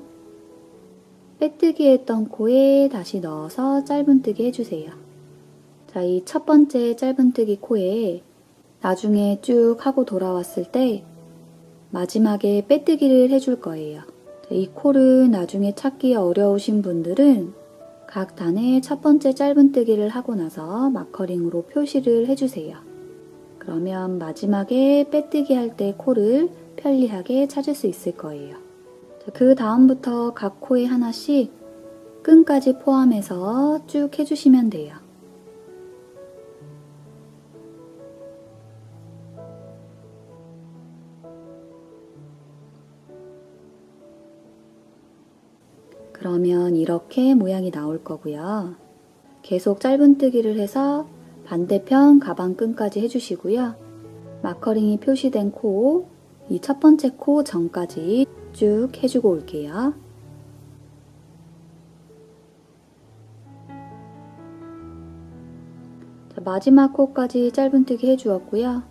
빼뜨기 했던 코에 다시 넣어서 짧은뜨기 해주세요. 자, 이 첫 번째 짧은뜨기 코에 나중에 쭉 하고 돌아왔을 때 마지막에 빼뜨기를 해줄 거예요. 자, 이 코를 나중에 찾기 어려우신 분들은 각 단에 첫 번째 짧은뜨기를 하고 나서 마커링으로 표시를 해주세요. 그러면 마지막에 빼뜨기 할 때 코를 편리하게 찾을 수 있을 거예요. 자, 그 다음부터 각 코에 하나씩 끈까지 포함해서 쭉 해주시면 돼요. 그러면 이렇게 모양이 나올 거고요. 계속 짧은뜨기를 해서 반대편 가방끈까지 해주시고요. 마커링이 표시된 코, 이 첫 번째 코 전까지 쭉 해주고 올게요. 자, 마지막 코까지 짧은뜨기 해주었고요.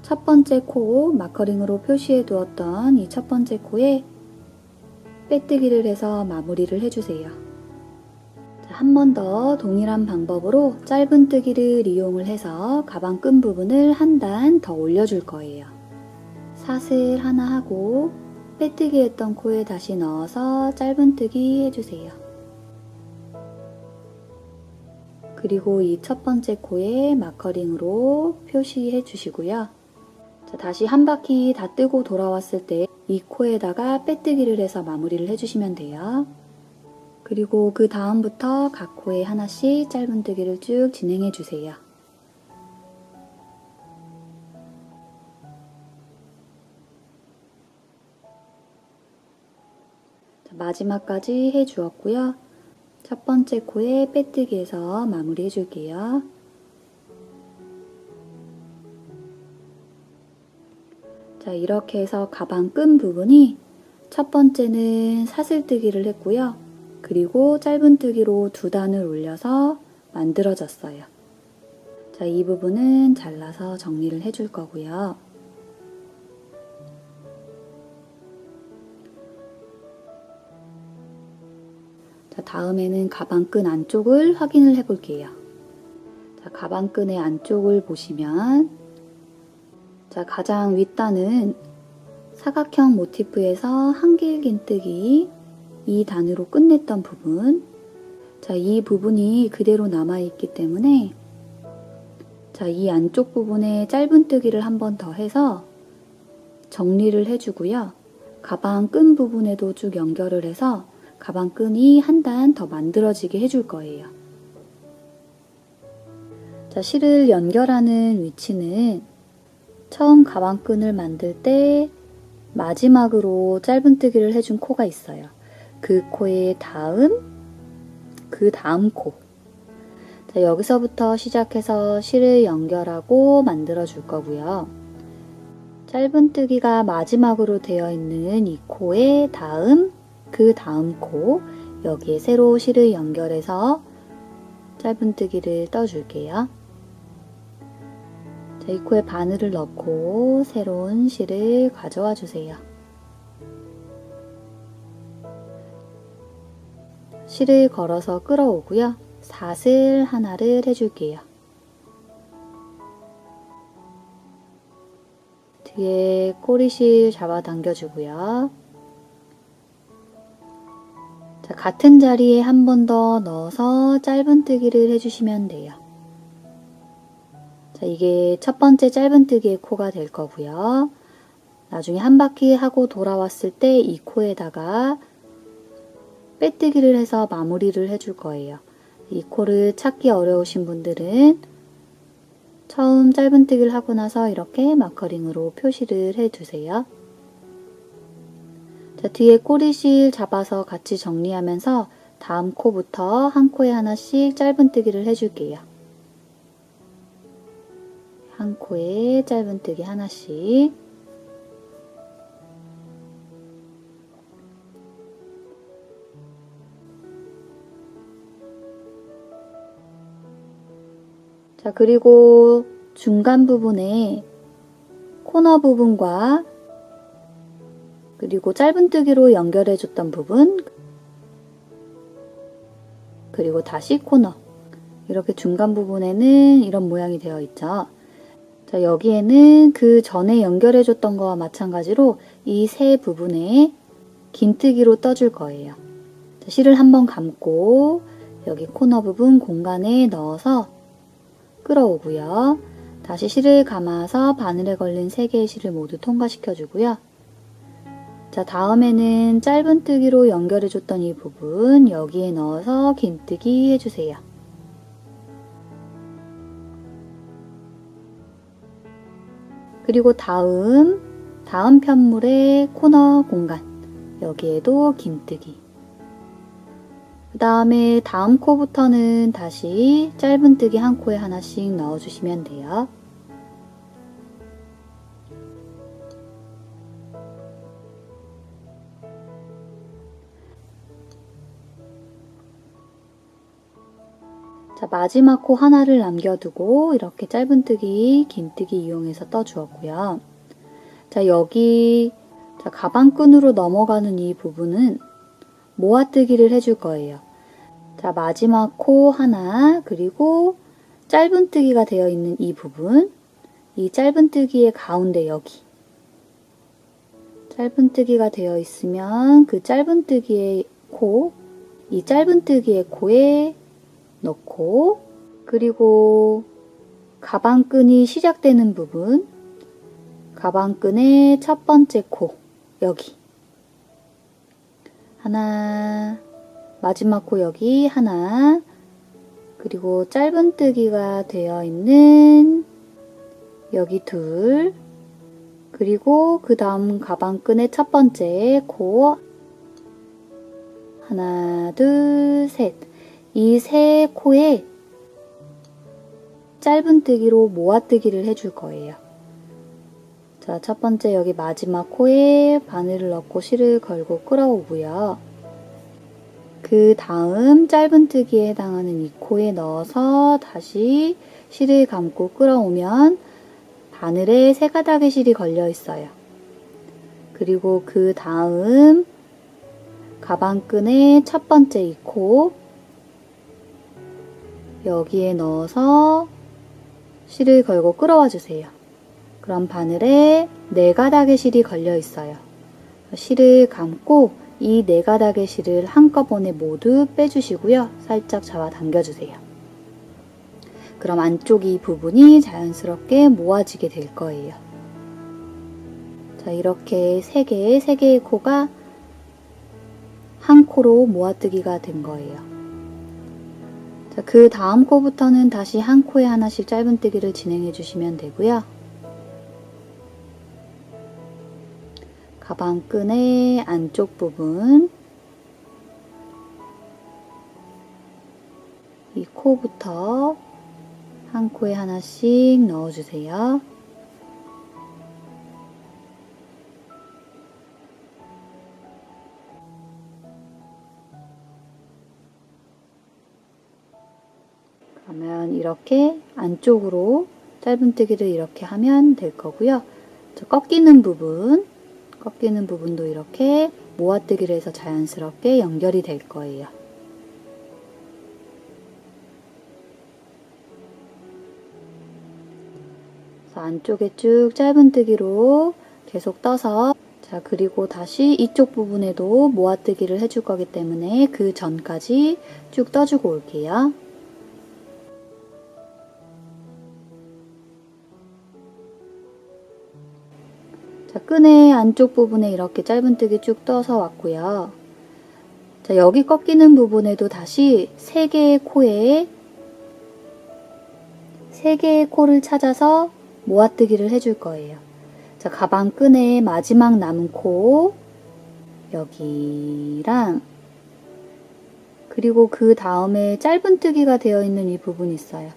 첫 번째 코 마커링으로 표시해 두었던 이 첫 번째 코에 빼뜨기를 해서 마무리를 해주세요. 한 번 더 동일한 방법으로 짧은뜨기를 이용을 해서 가방끈 부분을 한 단 더 올려줄 거예요. 사슬 하나 하고 빼뜨기 했던 코에 다시 넣어서 짧은뜨기 해주세요. 그리고 이 첫 번째 코에 마커링으로 표시해 주시고요. 자, 다시 한 바퀴 다 뜨고 돌아왔을 때 이 코에다가 빼뜨기를 해서 마무리를 해주시면 돼요. 그리고 그 다음부터 각 코에 하나씩 짧은뜨기를 쭉 진행해 주세요. 자, 마지막까지 해주었고요. 첫 번째 코에 빼뜨기해서 마무리 해줄게요. 자, 이렇게 해서 가방끈 부분이 첫 번째는 사슬뜨기를 했고요. 그리고 짧은뜨기로 두 단을 올려서 만들어졌어요. 자, 이 부분은 잘라서 정리를 해줄 거고요. 자, 다음에는 가방끈 안쪽을 확인을 해 볼게요. 자, 가방끈의 안쪽을 보시면 자, 가장 윗단은 사각형 모티프에서 한길긴뜨기 이 단으로 끝냈던 부분, 자, 이 부분이 그대로 남아있기 때문에 자, 이 안쪽 부분에 짧은뜨기를 한 번 더 해서 정리를 해주고요. 가방끈 부분에도 쭉 연결을 해서 가방끈이 한 단 더 만들어지게 해줄 거예요. 자, 실을 연결하는 위치는 처음 가방끈을 만들 때 마지막으로 짧은뜨기를 해준 코가 있어요. 그 코의 다음, 그 다음 코. 자, 여기서부터 시작해서 실을 연결하고 만들어 줄 거고요. 짧은뜨기가 마지막으로 되어 있는 이 코의 다음, 그 다음 코, 여기에 세로 실을 연결해서 짧은뜨기를 떠줄게요. 자, 이 코에 바늘을 넣고 새로운 실을 가져와 주세요. 실을 걸어서 끌어오고요. 삿을 하나를 해줄게요. 뒤에 꼬리실 잡아당겨주고요. 자, 같은 자리에 한 번 더 넣어서 짧은뜨기를 해주시면 돼요. 자, 이게 첫 번째 짧은뜨기의 코가 될 거고요. 나중에 한 바퀴 하고 돌아왔을 때 이 코에다가 빼뜨기를 해서 마무리를 해줄 거예요. 이 코를 찾기 어려우신 분들은 처음 짧은뜨기를 하고 나서 이렇게 마커링으로 표시를 해주세요. 자, 뒤에 꼬리실 잡아서 같이 정리하면서 다음 코부터 한 코에 하나씩 짧은뜨기를 해줄게요. 한 코에 짧은뜨기 하나씩. 자, 그리고 중간 부분에 코너 부분과 그리고 짧은뜨기로 연결해줬던 부분, 그리고 다시 코너, 이렇게 중간 부분에는 이런 모양이 되어 있죠. 자, 여기에는 그 전에 연결해줬던 거와 마찬가지로 이 세 부분에 긴뜨기로 떠줄 거예요. 자, 실을 한번 감고 여기 코너 부분 공간에 넣어서 끌어오고요. 다시 실을 감아서 바늘에 걸린 3개의 실을 모두 통과시켜 주고요. 자, 다음에는 짧은뜨기로 연결해줬던 이 부분 여기에 넣어서 긴뜨기 해주세요. 그리고 다음 편물의 코너 공간 여기에도 긴뜨기. 그 다음에 다음 코부터는 다시 짧은뜨기 한 코에 하나씩 넣어주시면 돼요. 자, 마지막 코 하나를 남겨두고 이렇게 짧은뜨기, 긴뜨기 이용해서 떠주었고요. 자, 여기 가방끈으로 넘어가는 이 부분은 모아뜨기를 해줄 거예요. 자, 마지막 코 하나, 그리고 짧은뜨기가 되어 있는 이 부분, 이 짧은뜨기의 가운데 여기 짧은뜨기가 되어 있으면 그 짧은뜨기의 코, 이 짧은뜨기의 코에 넣고, 그리고 가방끈이 시작되는 부분, 가방끈의 첫 번째 코, 여기 하나, 마지막 코 여기 하나, 그리고 짧은뜨기가 되어 있는 여기 둘, 그리고 그 다음 가방끈의 첫 번째 코 하나, 둘, 셋. 이 세 코에 짧은뜨기로 모아뜨기를 해줄 거예요. 자, 첫 번째 여기 마지막 코에 바늘을 넣고 실을 걸고 끌어오고요. 그 다음 짧은뜨기에 해당하는 이 코에 넣어서 다시 실을 감고 끌어오면 바늘에 3가닥의 실이 걸려 있어요. 그리고 그 다음 가방끈의 첫 번째 이 코 여기에 넣어서 실을 걸고 끌어와 주세요. 그럼 바늘에 4가닥의 실이 걸려 있어요. 실을 감고 이 4가닥의 실을 한꺼번에 모두 빼주시고요. 살짝 잡아 당겨주세요. 그럼 안쪽 이 부분이 자연스럽게 모아지게 될 거예요. 자, 이렇게 3개의 코가 한 코로 모아뜨기가 된 거예요. 자, 그 다음 코부터는 다시 한 코에 하나씩 짧은뜨기를 진행해 주시면 되고요. 가방끈의 안쪽 부분, 이 코부터 한 코에 하나씩 넣어주세요. 그러면 이렇게 안쪽으로 짧은뜨기를 이렇게 하면 될 거고요. 꺾이는 부분도 이렇게 모아뜨기를 해서 자연스럽게 연결이 될 거예요. 안쪽에 쭉 짧은뜨기로 계속 떠서, 자, 그리고 다시 이쪽 부분에도 모아뜨기를 해줄 거기 때문에 그 전까지 쭉 떠주고 올게요. 자, 끈의 안쪽 부분에 이렇게 짧은뜨기 쭉 떠서 왔고요. 자, 여기 꺾이는 부분에도 다시 3개의 코를 찾아서 모아뜨기를 해줄 거예요. 자, 가방 끈의 마지막 남은 코 여기랑, 그리고 그 다음에 짧은뜨기가 되어 있는 이 부분이 있어요.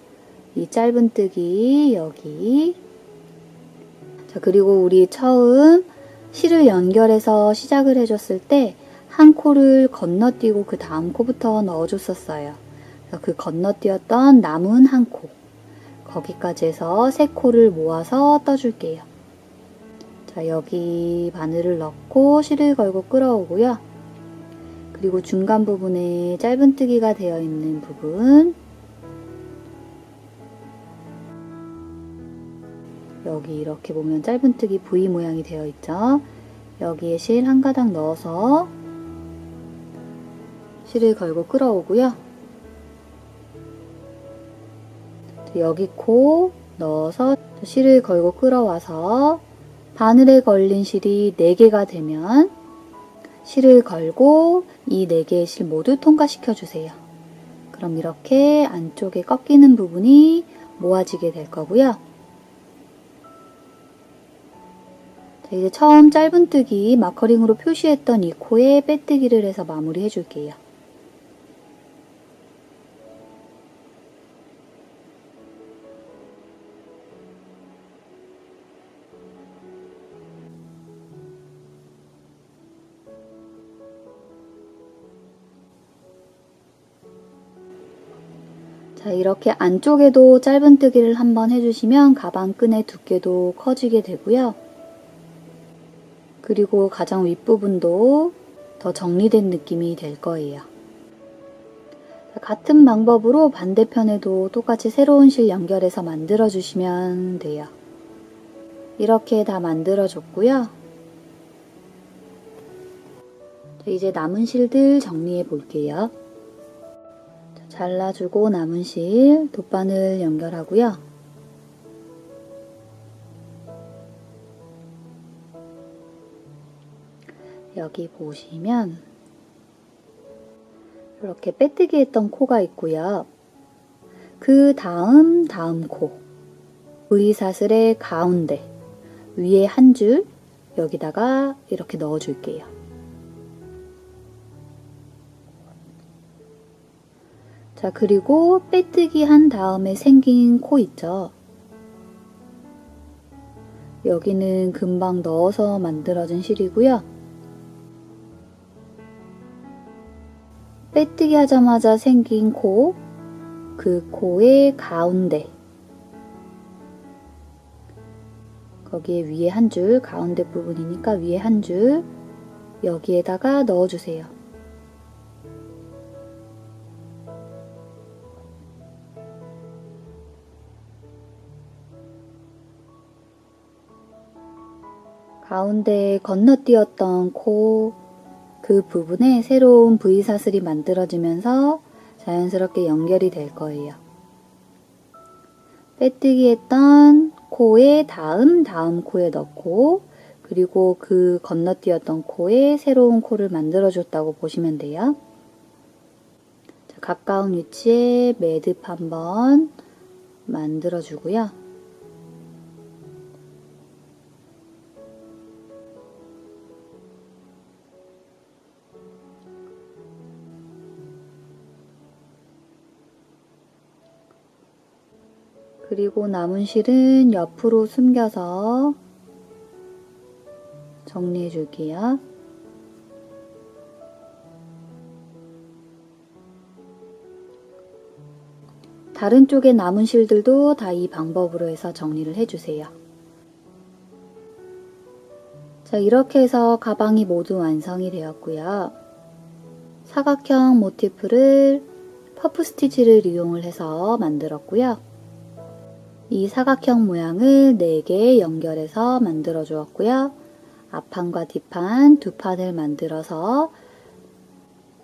이 짧은뜨기 여기. 자, 그리고 우리 처음 실을 연결해서 시작을 해줬을 때 한 코를 건너뛰고 그 다음 코부터 넣어줬었어요. 그래서 그 건너뛰었던 남은 한 코, 거기까지 해서 3코를 모아서 떠줄게요. 자, 여기 바늘을 넣고 실을 걸고 끌어오고요. 그리고 중간 부분에 짧은뜨기가 되어 있는 부분, 여기 이렇게 보면 짧은뜨기 V 모양이 되어 있죠. 여기에 실 한 가닥 넣어서 실을 걸고 끌어오고요. 여기 코 넣어서 실을 걸고 끌어와서 바늘에 걸린 실이 4개가 되면 실을 걸고 이 4개의 실 모두 통과시켜 주세요. 그럼 이렇게 안쪽에 꺾이는 부분이 모아지게 될 거고요. 자, 이제 처음 짧은뜨기 마커링으로 표시했던 이 코에 빼뜨기를 해서 마무리 해줄게요. 자, 이렇게 안쪽에도 짧은뜨기를 한번 해주시면 가방 끈의 두께도 커지게 되고요. 그리고 가장 윗부분도 더 정리된 느낌이 될 거예요. 자, 같은 방법으로 반대편에도 똑같이 새로운 실 연결해서 만들어주시면 돼요. 이렇게 다 만들어줬고요. 자, 이제 남은 실들 정리해 볼게요. 잘라주고 남은 실 돗바늘 연결하고요. 여기 보시면 이렇게 빼뜨기 했던 코가 있고요. 그 다음 코, V사슬의 가운데 위에 한 줄 여기다가 이렇게 넣어줄게요. 자, 그리고 빼뜨기 한 다음에 생긴 코 있죠? 여기는 금방 넣어서 만들어진 실이고요. 빼뜨기 하자마자 생긴 코, 그 코의 가운데, 거기에 위에 한 줄, 가운데 부분이니까 위에 한 줄 여기에다가 넣어주세요. 가운데 건너뛰었던 코, 그 부분에 새로운 V사슬이 만들어지면서 자연스럽게 연결이 될 거예요. 빼뜨기 했던 코의 다음 코에 넣고, 그리고 그 건너뛰었던 코에 새로운 코를 만들어줬다고 보시면 돼요. 자, 가까운 위치에 매듭 한번 만들어주고요. 그리고 남은 실은 옆으로 숨겨서 정리해 줄게요. 다른 쪽에 남은 실들도 다 이 방법으로 해서 정리를 해주세요. 자, 이렇게 해서 가방이 모두 완성이 되었고요. 사각형 모티프를 퍼프 스티치를 이용을 해서 만들었고요. 이 사각형 모양을 4개 연결해서 만들어 주었고요. 앞판과 뒷판 두 판을 만들어서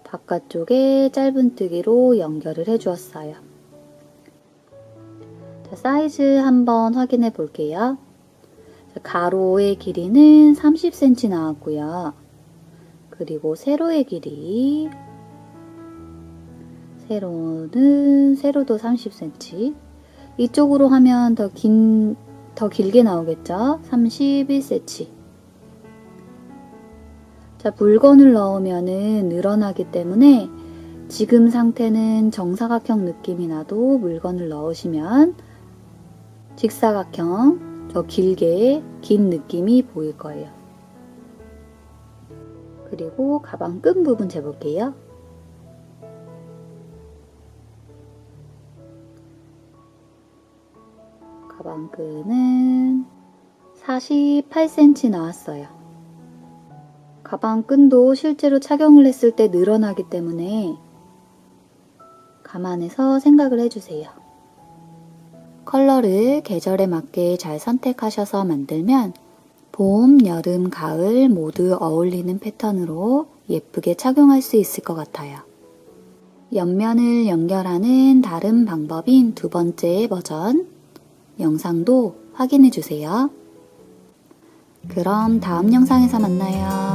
바깥쪽에 짧은뜨기로 연결을 해 주었어요. 자, 사이즈 한번 확인해 볼게요. 자, 가로의 길이는 30cm 나왔고요. 그리고 세로의 길이, 세로도 30cm. 이쪽으로 하면 더 길게 나오겠죠? 31cm. 자, 물건을 넣으면은 늘어나기 때문에 지금 상태는 정사각형 느낌이 나도 물건을 넣으시면 직사각형, 더 길게 긴 느낌이 보일 거예요. 그리고 가방 끈 부분 재볼게요. 가방 끈은 48cm 나왔어요. 가방 끈도 실제로 착용을 했을 때 늘어나기 때문에 감안해서 생각을 해주세요. 컬러를 계절에 맞게 잘 선택하셔서 만들면 봄, 여름, 가을 모두 어울리는 패턴으로 예쁘게 착용할 수 있을 것 같아요. 옆면을 연결하는 다른 방법인 두 번째 버전 영상도 확인해주세요. 그럼 다음 영상에서 만나요.